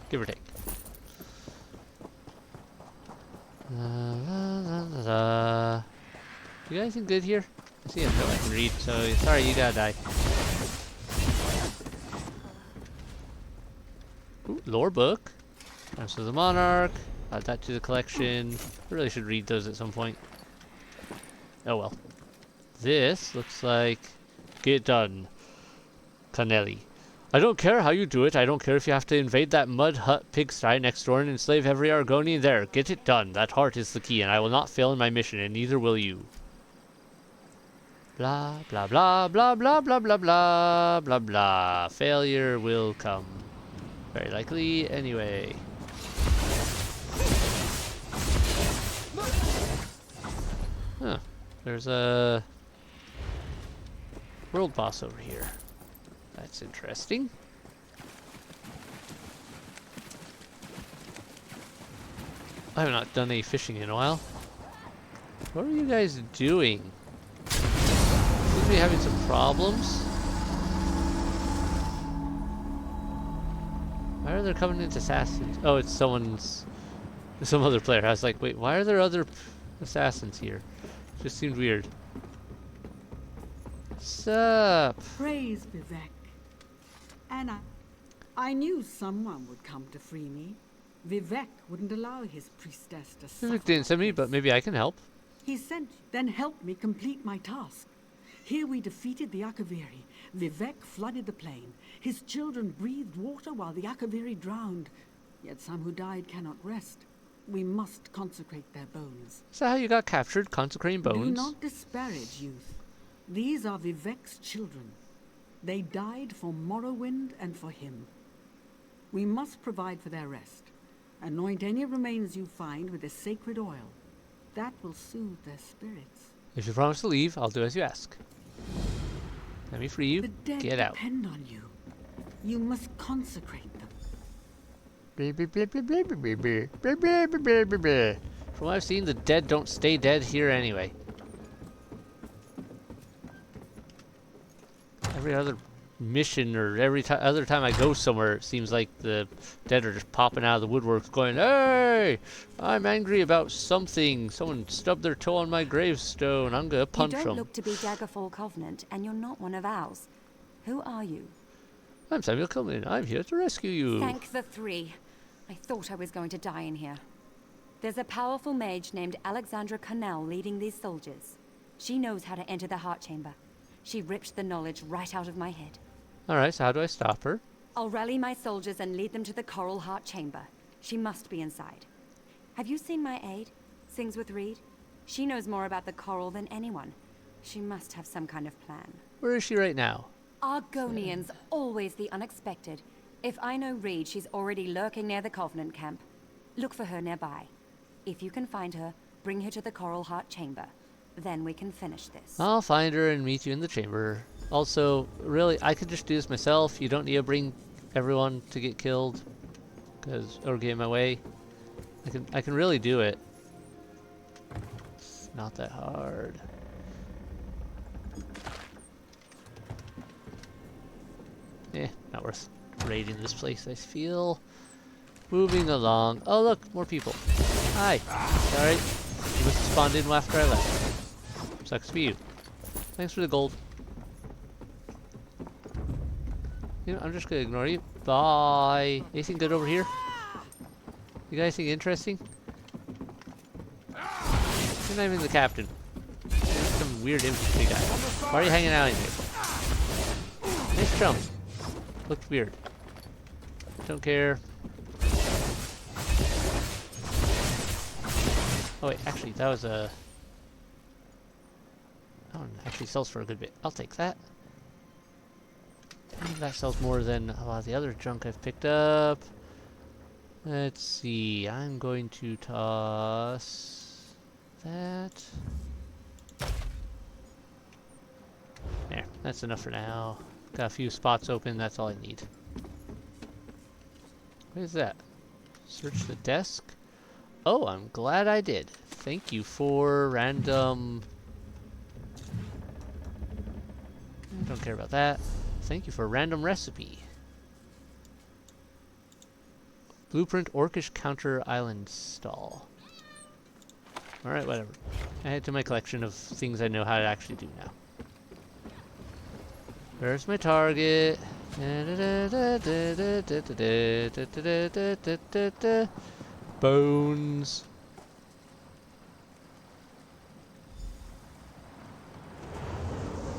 Give or take. You guys in good here? I see a note I can read, so sorry you gotta die. Ooh, lore book. Times of the Monarch. Add that to the collection. I really should read those at some point. Oh well. This looks like... Get done. Canelli. I don't care how you do it. I don't care if you have to invade that mud hut pigsty next door and enslave every Argonian there. Get it done. That heart is the key, and I will not fail in my mission, and neither will you. Blah, blah, blah, blah, blah, blah, blah, blah, blah, blah. Failure will come. Very likely, anyway. Huh. There's a world boss over here. That's interesting. I have not done any fishing in a while. What are you guys doing? Seem to be having some problems. Why are there Covenant assassins? Oh, it's some other player. I was like, wait, why are there other assassins here? Just seemed weird. Sup? Praise Vivek. And I knew someone would come to free me. Vivek wouldn't allow his priestess to suffer. Vivek didn't send me, but maybe I can help. He sent you, then helped me complete my task. Here we defeated the Akaviri. Vivek flooded the plain. His children breathed water while the Akaviri drowned. Yet some who died cannot rest. We must consecrate their bones. Is that how you got captured, consecrating bones? Do not disparage youth. These are Vivek's children. They died for Morrowind and for him. We must provide for their rest. Anoint any remains you find with a sacred oil. That will soothe their spirits. If you promise to leave, I'll do as you ask. Let me free you. The dead Get out. depend on you. You must consecrate them. From what I've seen, the dead don't stay dead here anyway. Every other mission or every other time I go somewhere, it seems like the dead are just popping out of the woodworks going, "Hey, I'm angry about something. Someone stubbed their toe on my gravestone. I'm gonna punch them." You don't look to be Daggerfall Covenant, and you're not one of ours. Who are you? I'm Samuel Kilman. I'm here to rescue you. Thank the three. I thought I was going to die in here. There's a powerful mage named Alexandra Connell leading these soldiers. She knows how to enter the heart chamber. She ripped the knowledge right out of my head. Alright, so how do I stop her? I'll rally my soldiers and lead them to the Coral Heart Chamber. She must be inside. Have you seen my aide? Sings with Reed? She knows more about the coral than anyone. She must have some kind of plan. Where is she right now? Argonians, always the unexpected. If I know Reed, she's already lurking near the Covenant camp. Look for her nearby. If you can find her, bring her to the Coral Heart Chamber. Then we can finish this. I'll find her and meet you in the chamber. Also, really, I could just do this myself. You don't need to bring everyone to get killed, or get in my way. I can really do it. It's not that hard. Not worth raiding this place, I feel. Moving along. Oh look, more people. Hi. Alright. You must have spawned in after I left. Sucks for you. Thanks for the gold. You know, I'm just gonna ignore you. Bye. Anything good over here? You got anything interesting? You're not even the captain. You're some weird infantry guy. Why are you hanging out in here? Nice jump. Looked weird. Don't care. Oh wait, actually that was a... Oh, it actually sells for a good bit. I'll take that. I think that sells more than a lot of the other junk I've picked up. Let's see, I'm going to toss that. There, that's enough for now. Got a few spots open, that's all I need. What is that? Search the desk? Oh, I'm glad I did. Thank you for random... Don't care about that. Thank you for a random recipe. Blueprint Orcish Counter Island Stall. Alright, whatever. I head to my collection of things I know how to actually do now. Where's my target? Bones.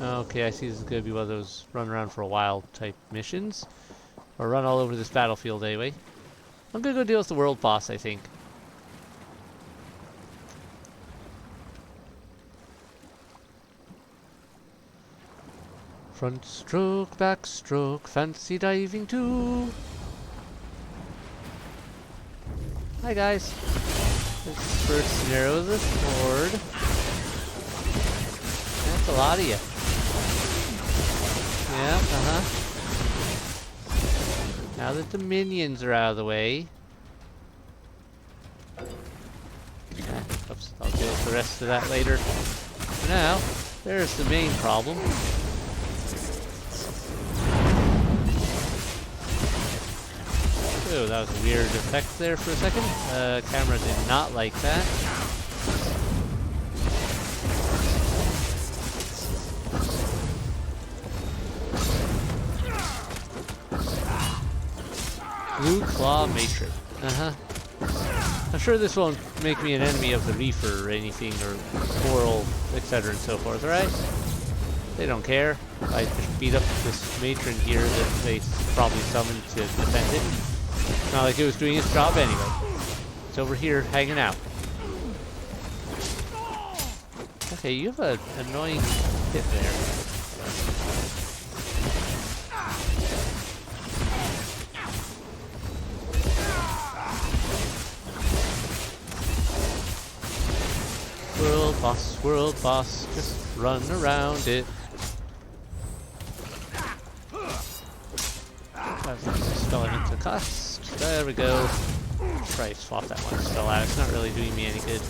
Okay, I see this is going to be one of those run around for a while type missions. Or run all over this battlefield anyway. I'm going to go deal with the world boss, I think. Front stroke, back stroke, fancy diving too. Hi guys. This is the first scenario of the sword. That's a lot of you. Yeah, Now that the minions are out of the way. Oops, I'll deal with the rest of that later. For now, there's the main problem. Oh, that was a weird effect there for a second. Camera did not like that. Blue Claw Matron. I'm sure this won't make me an enemy of the Reefer or anything, or Coral, etc. and so forth, right? They don't care. I just beat up this Matron here that they probably summoned to defend it. It's not like it was doing its job anyway. It's over here hanging out. Okay, you have an annoying hit there. World boss, just run around it. That's the spell I meant to cast. There we go. Try to swap that one spell out. It's not really doing me any good.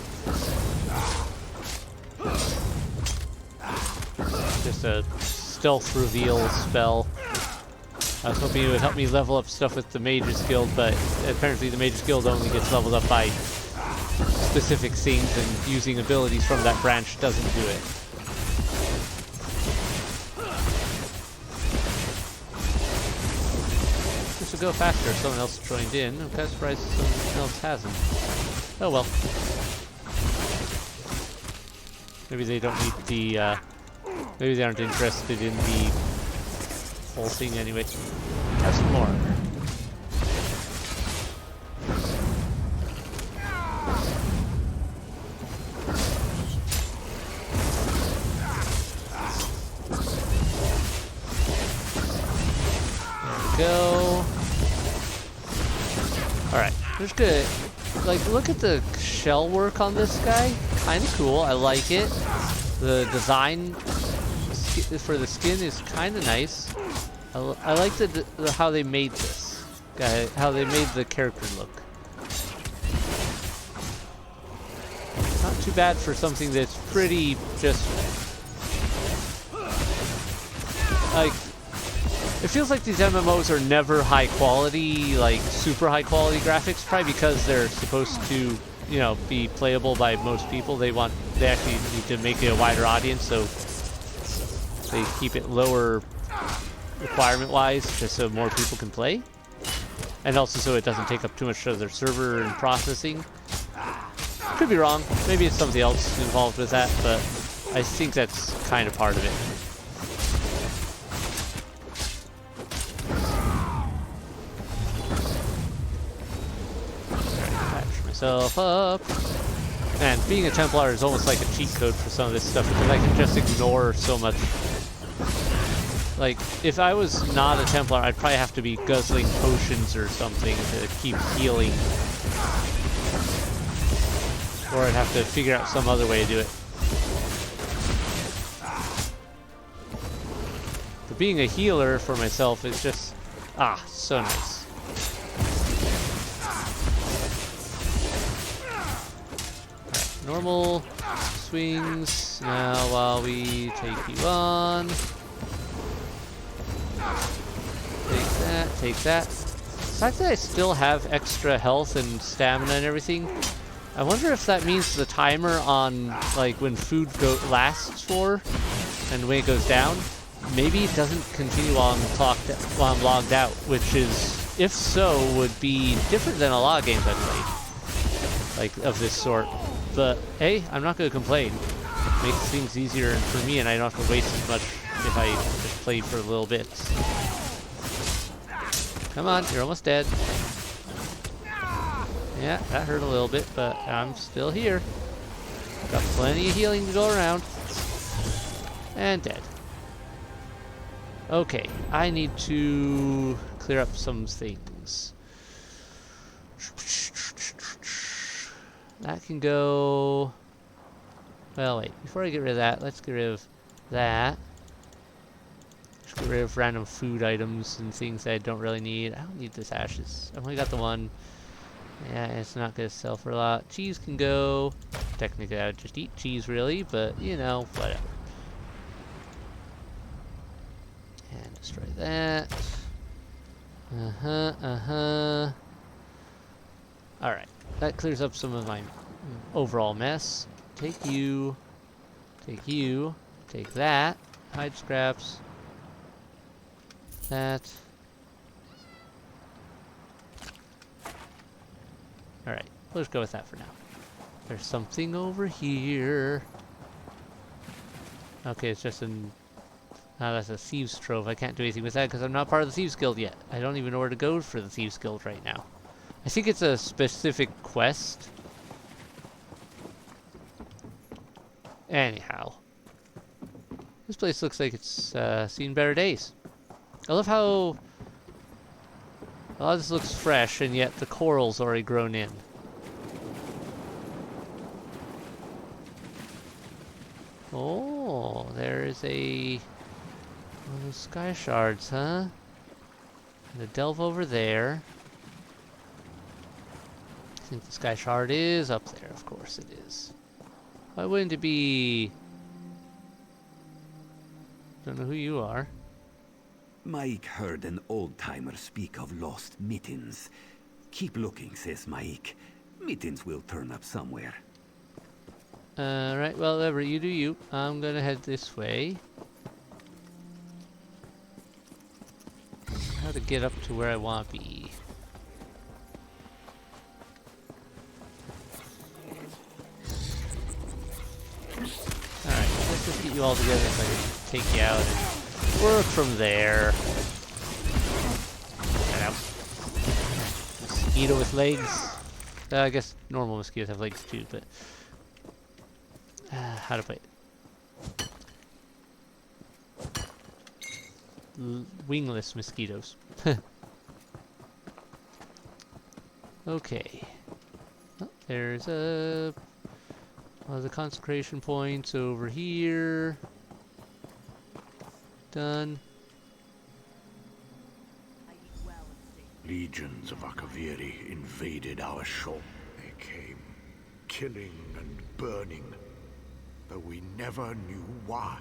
Just a stealth reveal spell. I was hoping it would help me level up stuff with the Mage's Guild, but apparently the Mage's Guild only gets leveled up by specific things, and using abilities from that branch doesn't do it. This would go faster if someone else joined in. I'm kind of surprised someone else hasn't. Oh well. Maybe they don't need the, maybe they aren't interested in the whole thing anyway. Have some more. Go. Alright, there's good. Like, look at the shell work on this guy. Kinda cool, I like it. The design for the skin is kinda nice. I like how they made this. How they made the character look. Not too bad for something that's pretty just... like... it feels like these MMOs are never high quality, like super high quality graphics, probably because they're supposed to, you know, be playable by most people. They actually need to make it a wider audience, so they keep it lower requirement-wise, just so more people can play. And also so it doesn't take up too much of their server and processing. Could be wrong. Maybe it's something else involved with that, but I think that's kind of part of it. Myself up. And being a Templar is almost like a cheat code for some of this stuff, because I can just ignore so much. Like, if I was not a Templar, I'd probably have to be guzzling potions or something to keep healing. Or I'd have to figure out some other way to do it. But being a healer for myself is just, so nice. Normal swings. Now while we take you on. Take that. The fact that I still have extra health and stamina and everything, I wonder if that means the timer on, like, when food lasts for, and when it goes down, maybe it doesn't continue while I'm logged out, which is, if so, would be different than a lot of games I've played, like, of this sort. But, hey, I'm not going to complain. It makes things easier for me, and I don't have to waste as much if I just play for a little bit. Come on, you're almost dead. Yeah, that hurt a little bit, but I'm still here. Got plenty of healing to go around. And dead. Okay, I need to clear up some things. That can go... well, wait. Before I get rid of that, let's get rid of that. Just get rid of random food items and things that I don't really need. I don't need this ashes. I've only got the one. Yeah, it's not going to sell for a lot. Cheese can go. Technically, I would just eat cheese, really, but, you know, whatever. And destroy that. Alright. That clears up some of my overall mess. Take you. Take you. Take that. Hide scraps. That. Alright, we'll just go with that for now. There's something over here. Okay, it's just an... oh, that's a Thieves' Trove. I can't do anything with that because I'm not part of the Thieves' Guild yet. I don't even know where to go for the Thieves' Guild right now. I think it's a specific quest. Anyhow. This place looks like it's seen better days. I love how... a lot of this looks fresh, and yet the coral's already grown in. Oh, there is a... one of those sky shards, huh? Gonna delve over there. I think the sky shard is up there. Of course it is. Why wouldn't it be? Don't know who you are. Mike heard an old-timer speak of lost mittens. Keep looking, says Mike. Mittens will turn up somewhere. Right, well, whatever, you do you. I'm gonna head this way. How to get up to where I want to be. Alright, let's just get you all together so I can take you out and work from there. Get out. Mosquito with legs. I guess normal mosquitoes have legs too, but... how to play it? Wingless mosquitoes. Okay. Oh, there's a... Well, the concentration points over here. Done. Legions of Akaviri invaded our shore. They came, killing and burning, though we never knew why.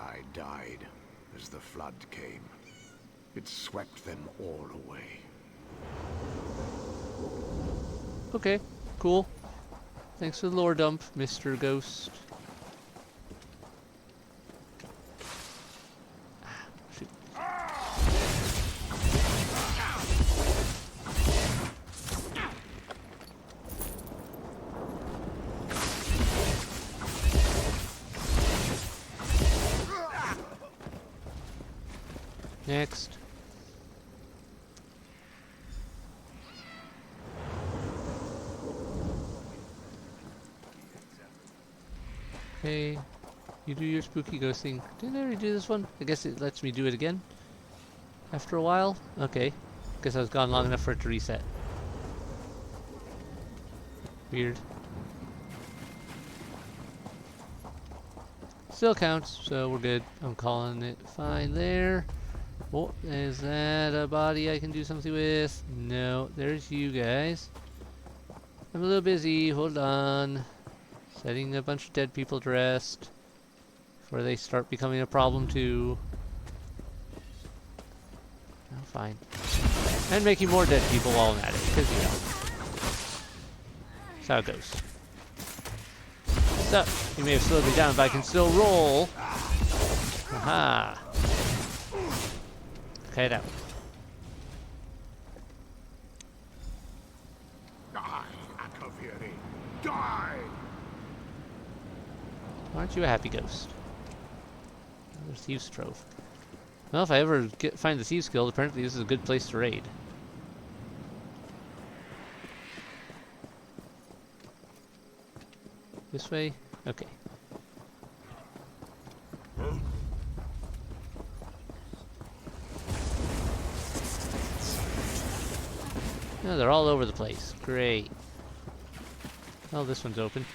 I died as the flood came. It swept them all away. Okay, cool. Thanks for the lore dump, Mr. Ghost. Shoot. Next. Okay, you do your spooky ghost thing. Didn't I already do this one? I guess it lets me do it again after a while. Okay, guess I was gone long enough for it to reset. Weird. Still counts, so we're good. I'm calling it fine there. Oh, is that a body I can do something with? No, there's you guys. I'm a little busy, hold on. Setting a bunch of dead people to rest before they start becoming a problem too. Oh, fine. And making more dead people while I'm at it, because you know. That's how it goes. So, you may have slowed me down, but I can still roll. Aha. Cut it out. Die, Akaviri! Die! Aren't you a happy ghost? Another Thieves' Trove. Well, if I ever find the Thieves Guild, apparently this is a good place to raid. This way? Okay. Oh, they're all over the place. Great. Oh, this one's open.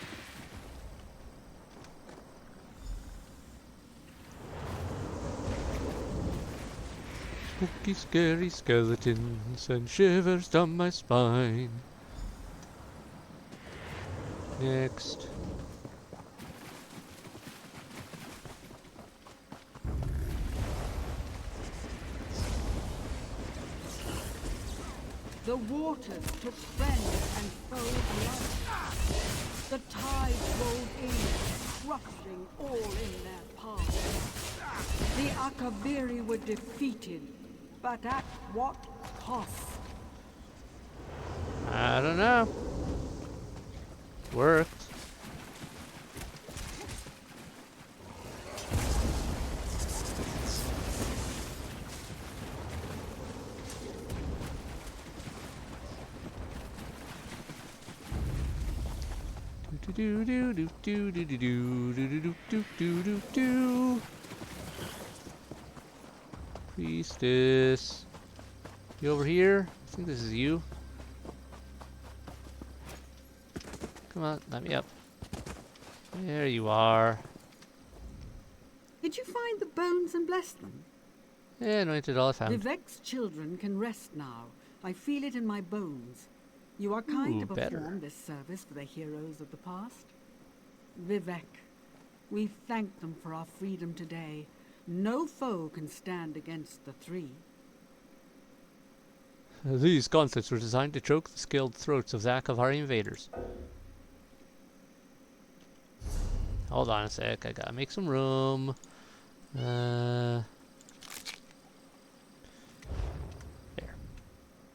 Spooky, scary skeletons send shivers down my spine. Next. The waters took friend and foe alike. The tides rolled in, crushing all in their path. The Akaviri were defeated, but at what cost? I don't know. Worked. Do do do do do do do do do do do do do. Priestess, you over here? I think this is you. Come on, let me up. There you are. Did you find the bones and bless them? Yeah, anointed all I found. Vivecs children can rest now. I feel it in my bones. You are kind to perform this service for the heroes of the past. Vivec, we thank them for our freedom today. No foe can stand against the three. These gauntlets were designed to choke the skilled throats of the Akavari invaders. Hold on a sec, I gotta make some room. There.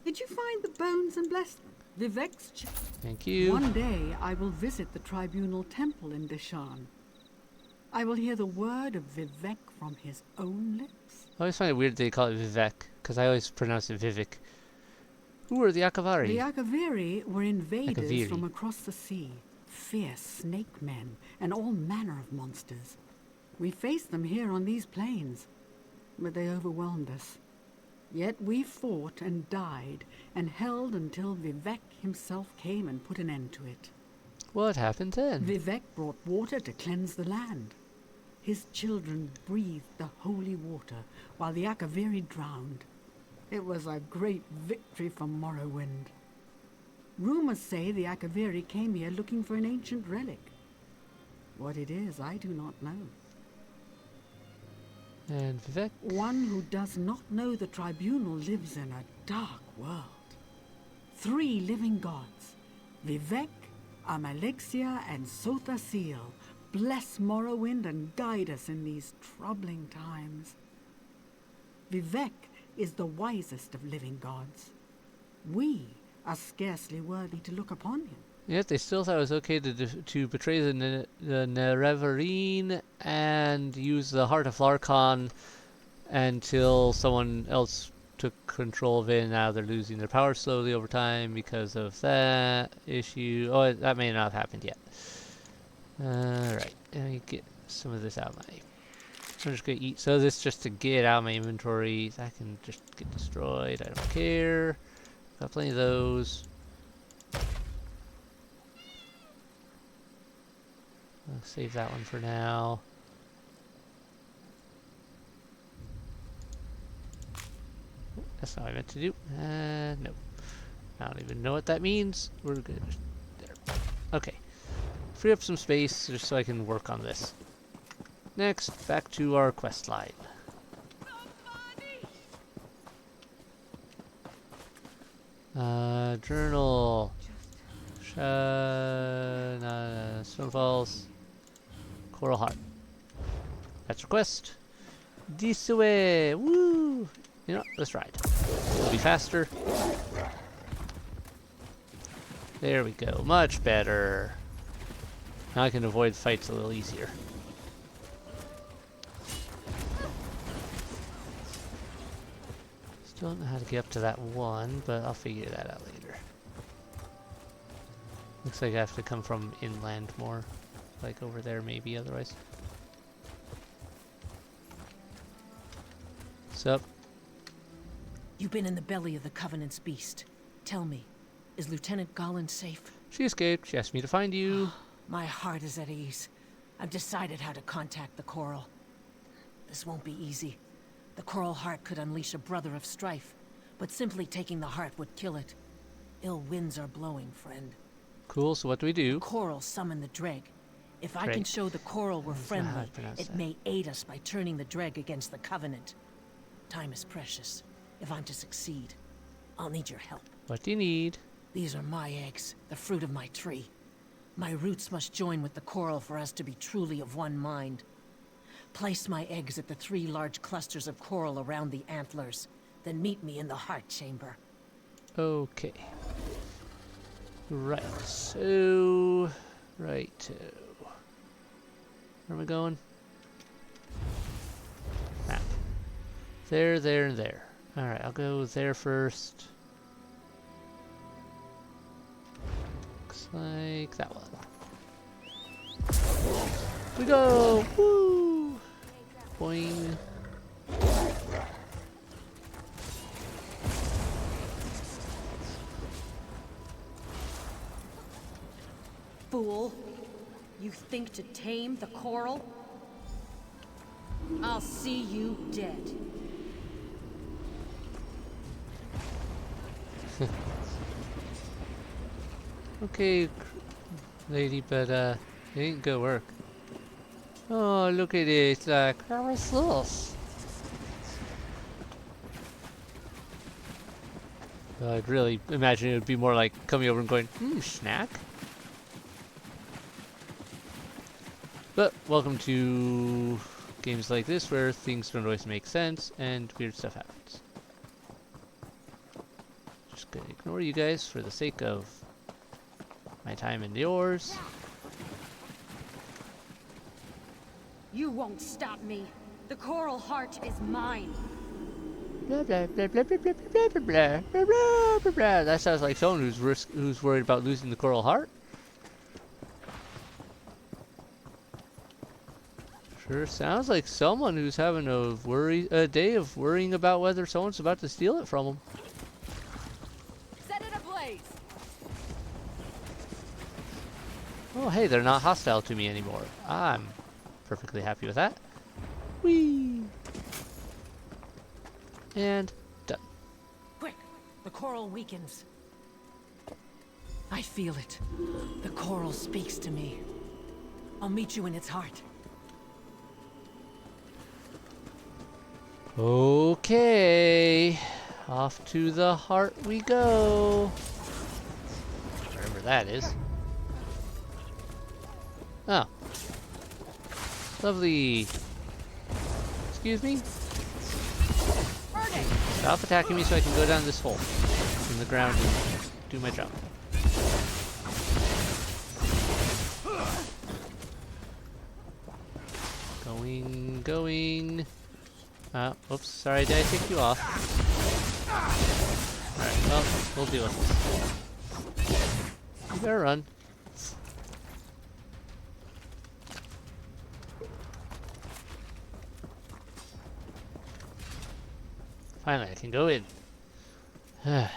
Did you find the bones and bless them? Vivecs. Thank you. One day I will visit the tribunal temple in Deshan. I will hear the word of Vivec from his own lips. I always find it weird they call it Vivec, because I always pronounce it Vivic. Who are the Akavari? The Akaviri were invaders from across the sea. Fierce snake men and all manner of monsters. We faced them here on these plains, but they overwhelmed us. Yet we fought and died and held until Vivec himself came and put an end to it. What happened then? Vivec brought water to cleanse the land. His children breathed the holy water while the Akaviri drowned. It was a great victory for Morrowind. Rumors say the Akaviri came here looking for an ancient relic. What it is, I do not know. And Vivec? One who does not know the tribunal lives in a dark world. 3 living gods, Vivec, Amalexia, and Sothasil, bless Morrowind and guide us in these troubling times. Vivec is the wisest of living gods. We are scarcely worthy to look upon him. Yet they still thought it was okay to betray the Nerevarine and use the Heart of Larkon until someone else took control of it, and now they're losing their power slowly over time because of that issue. Oh, that may not have happened yet. Alright, let me get some of this out of my... I'm just gonna eat so this just to get out of my inventory. That can just get destroyed. I don't care. Got plenty of those. I'll save that one for now. That's not what I meant to do. No. I don't even know what that means. We're good. There. Okay. Free up some space just so I can work on this. Next, back to our quest line. Journal. Stonefalls. Coral Heart. That's request. This way. Woo! You know, let's ride. It'll be faster. There we go. Much better. Now I can avoid fights a little easier. Still don't know how to get up to that one, but I'll figure that out later. Looks like I have to come from inland more. Like over there maybe, otherwise. What's up? You've been in the belly of the Covenant's beast. Tell me, is Lieutenant Gollin safe? She escaped. She asked me to find you. My heart is at ease. I've decided how to contact the Coral. This won't be easy. The Coral Heart could unleash a brother of strife, but simply taking the heart would kill it. Ill winds are blowing, friend. Cool, so what do we do? The Coral summon the Dreg. If I can show the Coral we're friendly, it may aid us by turning the Dreg against the Covenant. Time is precious. If I'm to succeed, I'll need your help. What do you need? These are my eggs, the fruit of my tree. My roots must join with the Coral for us to be truly of one mind. Place my eggs at the 3 large clusters of coral around the antlers, then meet me in the heart chamber. Okay. Right, so... Right. Where am I going? Map. There, there, and there. Alright, I'll go there first. Looks like that one. We go! Woo! Boing. Fool. You think to tame the Coral? I'll see you dead. Okay, lady, but it ain't gonna work. Oh, look at it! Like, how is this? I'd really imagine it would be more like coming over and going, snack. But welcome to games like this where things don't always make sense and weird stuff happens. Just gonna ignore you guys for the sake of my time and yours. You won't stop me. The Coral Heart is mine. Blah blah blah blah blah blah blah blah blah blah blah blah blah. That sounds like someone who's worried about losing the Coral Heart. Sure sounds like someone who's having a day of worrying about whether someone's about to steal it from them. Set it ablaze. Oh hey, they're not hostile to me anymore. I'm perfectly happy with that. Whee! And done. Quick! The coral weakens. I feel it. The coral speaks to me. I'll meet you in its heart. Okay. Off to the heart we go. Wherever that is. Oh. Lovely. Excuse me? Stop attacking me so I can go down this hole in the ground and do my job. Going. Oops, sorry, did I take you off? Alright, well, we'll deal with this. You better run. Finally, I can go in. Oh,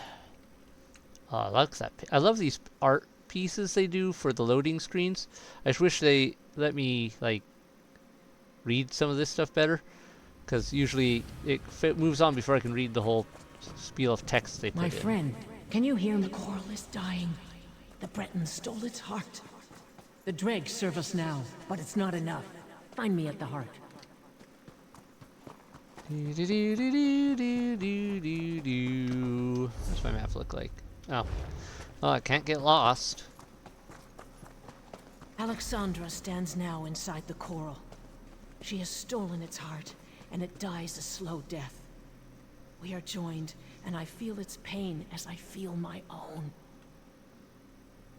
I like that. I love these art pieces they do for the loading screens. I just wish they let me, like, read some of this stuff better. Because usually it moves on before I can read the whole spiel of text they put in. My friend, can you hear me? The coral is dying. The Bretons stole its heart. The dregs serve us now, but it's not enough. Find me at the heart. What's my map look like? Oh. Oh, I can't get lost. Alexandra stands now inside the coral. She has stolen its heart, and it dies a slow death. We are joined, and I feel its pain as I feel my own.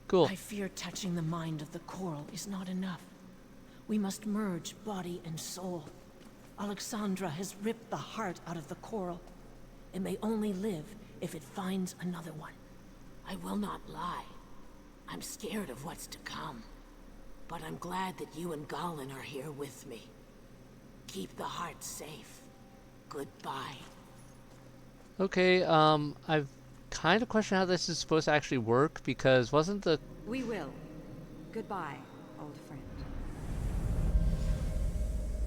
Cool. I fear touching the mind of the coral is not enough. We must merge body and soul. Alexandra has ripped the heart out of the coral. It may only live if it finds another one. I will not lie. I'm scared of what's to come. But I'm glad that you and Gallen are here with me. Keep the heart safe. Goodbye. Okay, I've kind of questioned how this is supposed to actually work, because wasn't the... We will. Goodbye, old friend.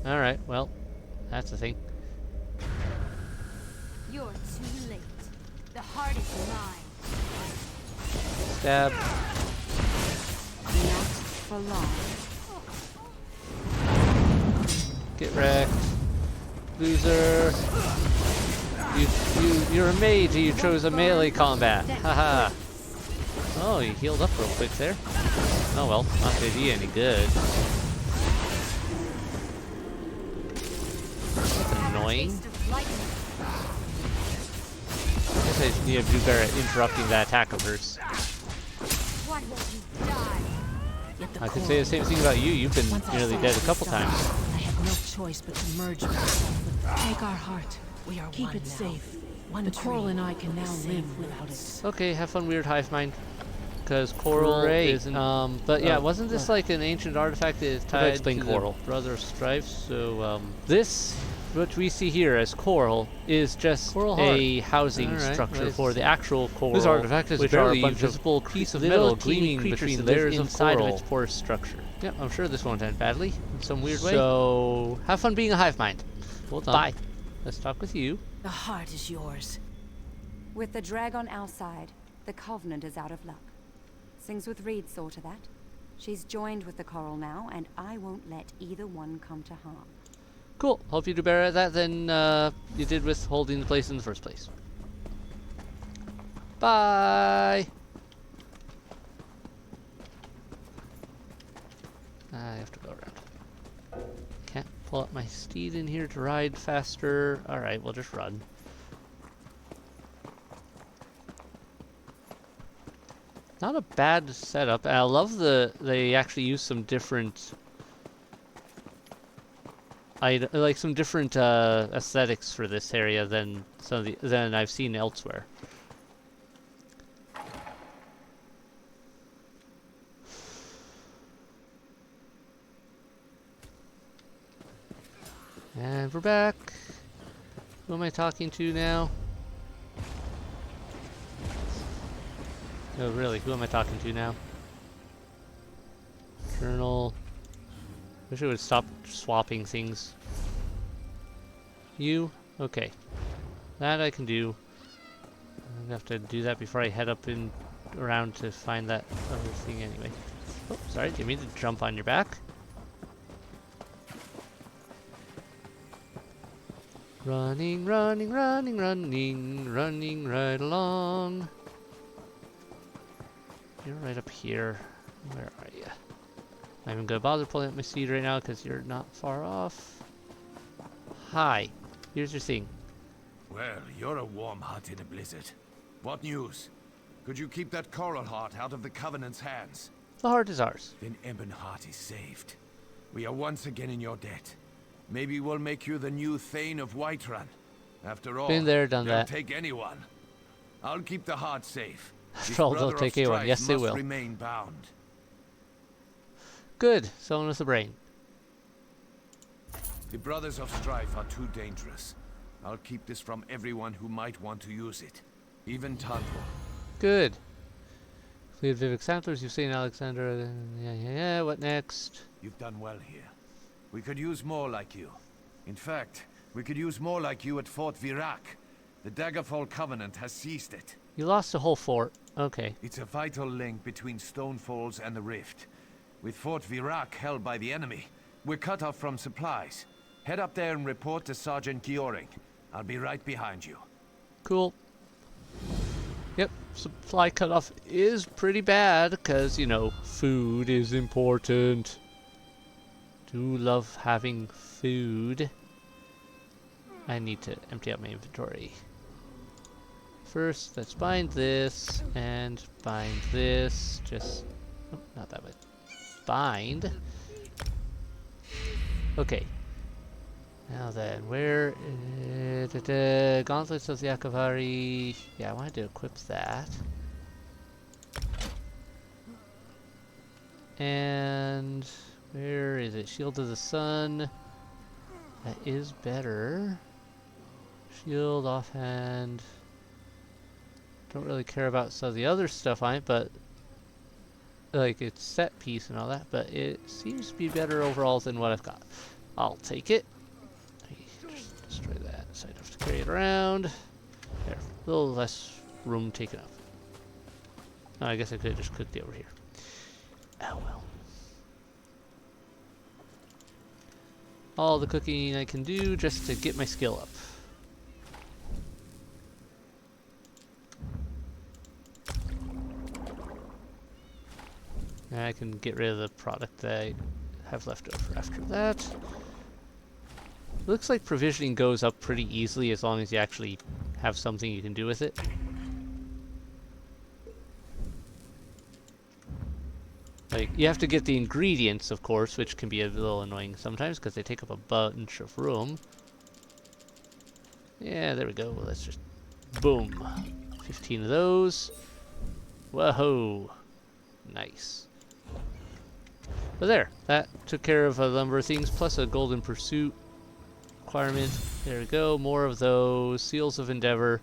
Alright, well, that's the thing. You're too late. The heart is mine. Stab. Not for long. Get wrecked. Loser. You're a mage and you chose a melee combat. Haha. Oh, you healed up real quick there. Oh well, not gonna do you any good. That's annoying. I guess I just need to do better at interrupting that attack of hers. Why won't you die? I could say the same thing about you. You've been nearly dead a couple times. I had no choice but to merge myself with it. Take our heart. We are Keep it safe. The coral and I can now live without it. Okay, have fun, weird hive mind. Because coral isn't. But yeah, wasn't this like an ancient artifact that is tied to the Brother of Strife? So this, what we see here as coral, is just a housing structure for the actual coral. This artifact is barely a visible piece of metal gleaming between layers of coral. Of its porous structure. Yeah, I'm sure this won't end badly in some weird way. So have fun being a hive mind. Hold on. Bye. Let's talk with you. The heart is yours. With the drag on our side, the Covenant is out of luck. Things with Reed saw to that. She's joined with the Coral now, and I won't let either one come to harm. Cool. Hope you do better at that than you did with holding the place in the first place. Bye! I have to go around. Can't pull up my steed in here to ride faster. Alright, we'll just run. Not a bad setup. I love they actually use some different some different aesthetics for this area than than I've seen elsewhere. And we're back. Who am I talking to now? No, really, who am I talking to now? Journal. Wish I would stop swapping things. You? Okay. That I can do. I'm gonna have to do that before I head up in around to find that other thing anyway. Oh, sorry, didn't mean to jump on your back. Running, running, running, running, running right along. You're right up here. Where are you? I'm not even gonna bother pulling up my steed right now because you're not far off. Hi. Here's your thing. Well, you're a warm heart in a blizzard. What news? Could you keep that coral heart out of the Covenant's hands? The heart is ours. Then Ebonheart is saved. We are once again in your debt. Maybe we'll make you the new Thane of Whiterun. After all, been there, done they'll that. Take anyone. I'll keep the heart safe. After all, they'll take anyone. Yes, they will. Remain bound. Good. Someone with a brain. The Brothers of Strife are too dangerous. I'll keep this from everyone who might want to use it. Even Tantor. Good. Cleared Vivecs Antlers. You've seen Alexandra. Yeah. What next? You've done well here. We could use more like you. In fact, we could use more like you at Fort Virac. The Daggerfall Covenant has seized it. You lost a whole fort. Okay. It's a vital link between Stonefalls and the Rift. With Fort Virac held by the enemy, we're cut off from supplies. Head up there and report to Sergeant Gioring. I'll be right behind you. Cool. Yep, supply cutoff is pretty bad because, you know, food is important. Do love having food. I need to empty out my inventory. First, let's bind this and bind this. Just, oh, not that way. Bind. Okay. Now then, where Gauntlets of the Akavari. Yeah, I wanted to equip that. And where is it? Shield of the Sun. That is better. Shield offhand. Don't really care about some of the other stuff on it, but like it's set piece and all that, but it seems to be better overall than what I've got. I'll take it. Just destroy that, so I don't have to carry it around. There, a little less room taken up. Oh, I guess I could have just cooked it over here. Oh well. All the cooking I can do just to get my skill up. And I can get rid of the product that I have left over after that. Looks like provisioning goes up pretty easily as long as you actually have something you can do with it. Like, you have to get the ingredients, of course, which can be a little annoying sometimes because they take up a bunch of room. Yeah, there we go. Let's just... boom. 15 of those. Whoa. Nice. But there. That took care of a number of things, plus a golden pursuit requirement. There we go. More of those. Seals of Endeavor.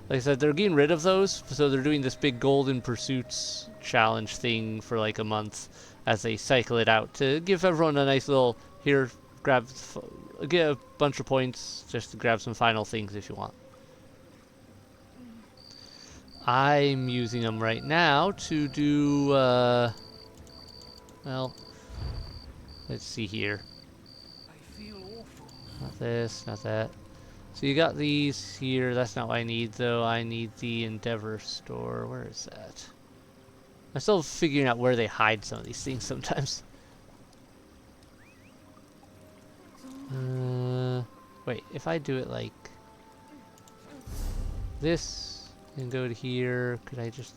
Like I said, they're getting rid of those, so they're doing this big golden pursuits challenge thing for like a month as they cycle it out to give everyone a nice little, here, get a bunch of points just to grab some final things if you want. I'm using them right now to do, well, let's see here. Not this, not that. So you got these here. That's not what I need, though. I need the Endeavor store. Where is that? I'm still figuring out where they hide some of these things sometimes. Wait, if I do it like this and go to here, could I just...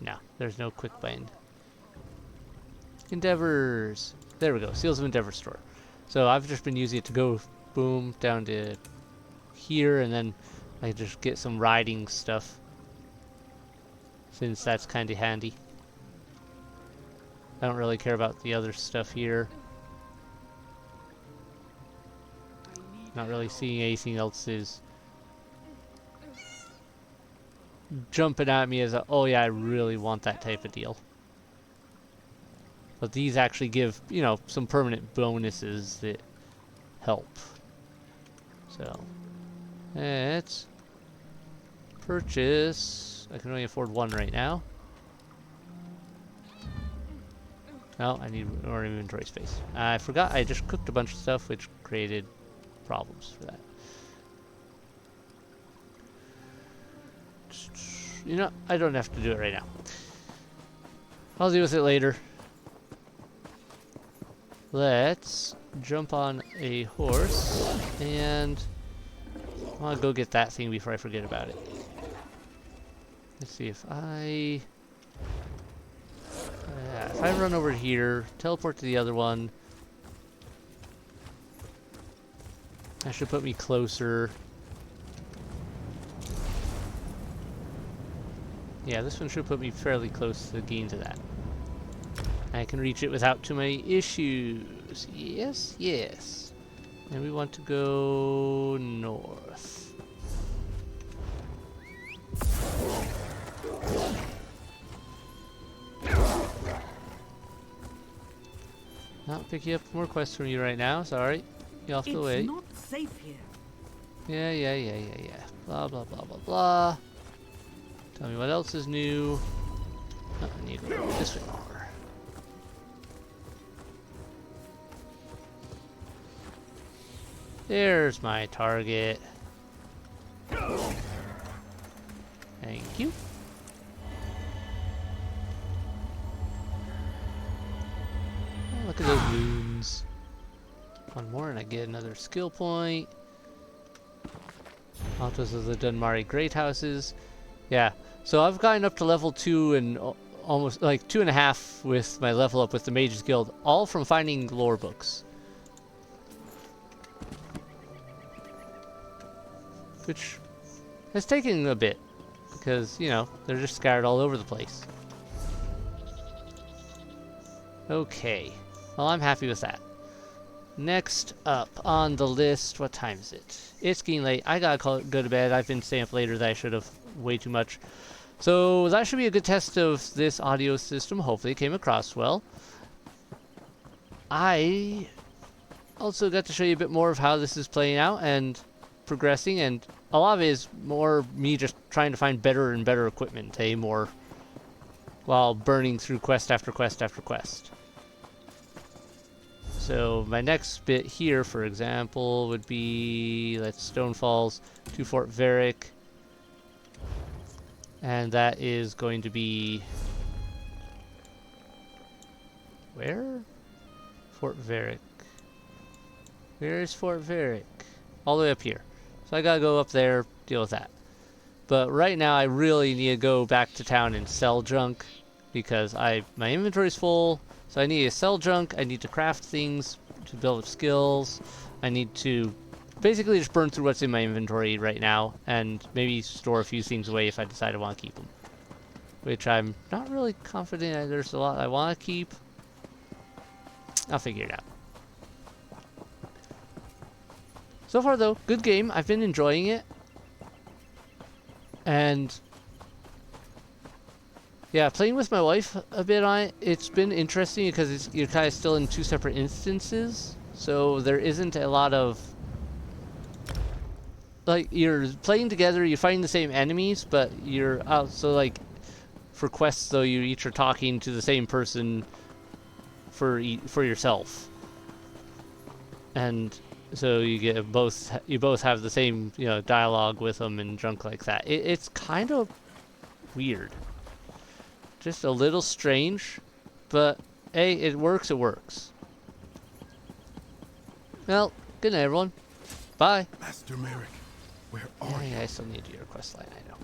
No, there's no quick bind. Endeavors. There we go. Seals of Endeavor store. So I've just been using it to go boom down to here, and then I just get some riding stuff, since that's kind of handy. I don't really care about the other stuff here. Not really seeing anything else is jumping at me as a, oh yeah, I really want that type of deal. But these actually give, you know, some permanent bonuses that help. So, let's purchase. I can only afford one right now. No, I need more inventory space. I forgot I just cooked a bunch of stuff, which created problems for that. You know, I don't have to do it right now. I'll deal with it later. Let's jump on a horse, and I want to go get that thing before I forget about it. Let's see if I run over here, teleport to the other one, that should put me closer. Yeah, this one should put me fairly close to the gain to that. I can reach it without too many issues. Yes, yes. And we want to go north. Not picking up more quests from you right now, sorry. You off the way. It's not safe here. Yeah. Blah, blah, blah, blah, blah. Tell me what else is new. Oh, I need to go this way more. There's my target. Thank you. Oh, look at those moons. One more and I get another skill point. Altos of the Dunmari Great Houses. Yeah, so I've gotten up to level 2 and almost like 2.5 with my level up with the Mages Guild, all from finding lore books. Which has taken a bit, because, you know, they're just scattered all over the place. Okay, well, I'm happy with that. Next up on the list, what time is it? It's getting late. I gotta go to bed. I've been staying up later than I should have, way too much. So that should be a good test of this audio system. Hopefully it came across well. I also got to show you a bit more of how this is playing out and progressing, and a lot of it is more me just trying to find better and better equipment, more while burning through quest after quest after quest. So my next bit here, for example, would be, let's Stone Falls to Fort Vivecs, and that is going to be where? Fort Vivecs. Where is Fort Vivecs? All the way up here. So I gotta go up there, deal with that. But right now I really need to go back to town and sell junk, because my inventory's full, so I need to sell junk, I need to craft things to build up skills, I need to basically just burn through what's in my inventory right now, and maybe store a few things away if I decide I want to keep them. Which I'm not really confident that there's a lot I want to keep. I'll figure it out. So far though, good game. I've been enjoying it. And yeah, playing with my wife a bit on it, it's been interesting because you're kind of still in two separate instances. So there isn't a lot of like you're playing together, you're fighting the same enemies, but you're out. So like for quests though, you each are talking to the same person for yourself, and so you both have the same dialogue with them and junk like that. It's kind of weird, just a little strange, but hey, it works. It works. Well, good night, everyone. Bye. Master Merrick, where are you? I still need your quest line, I know.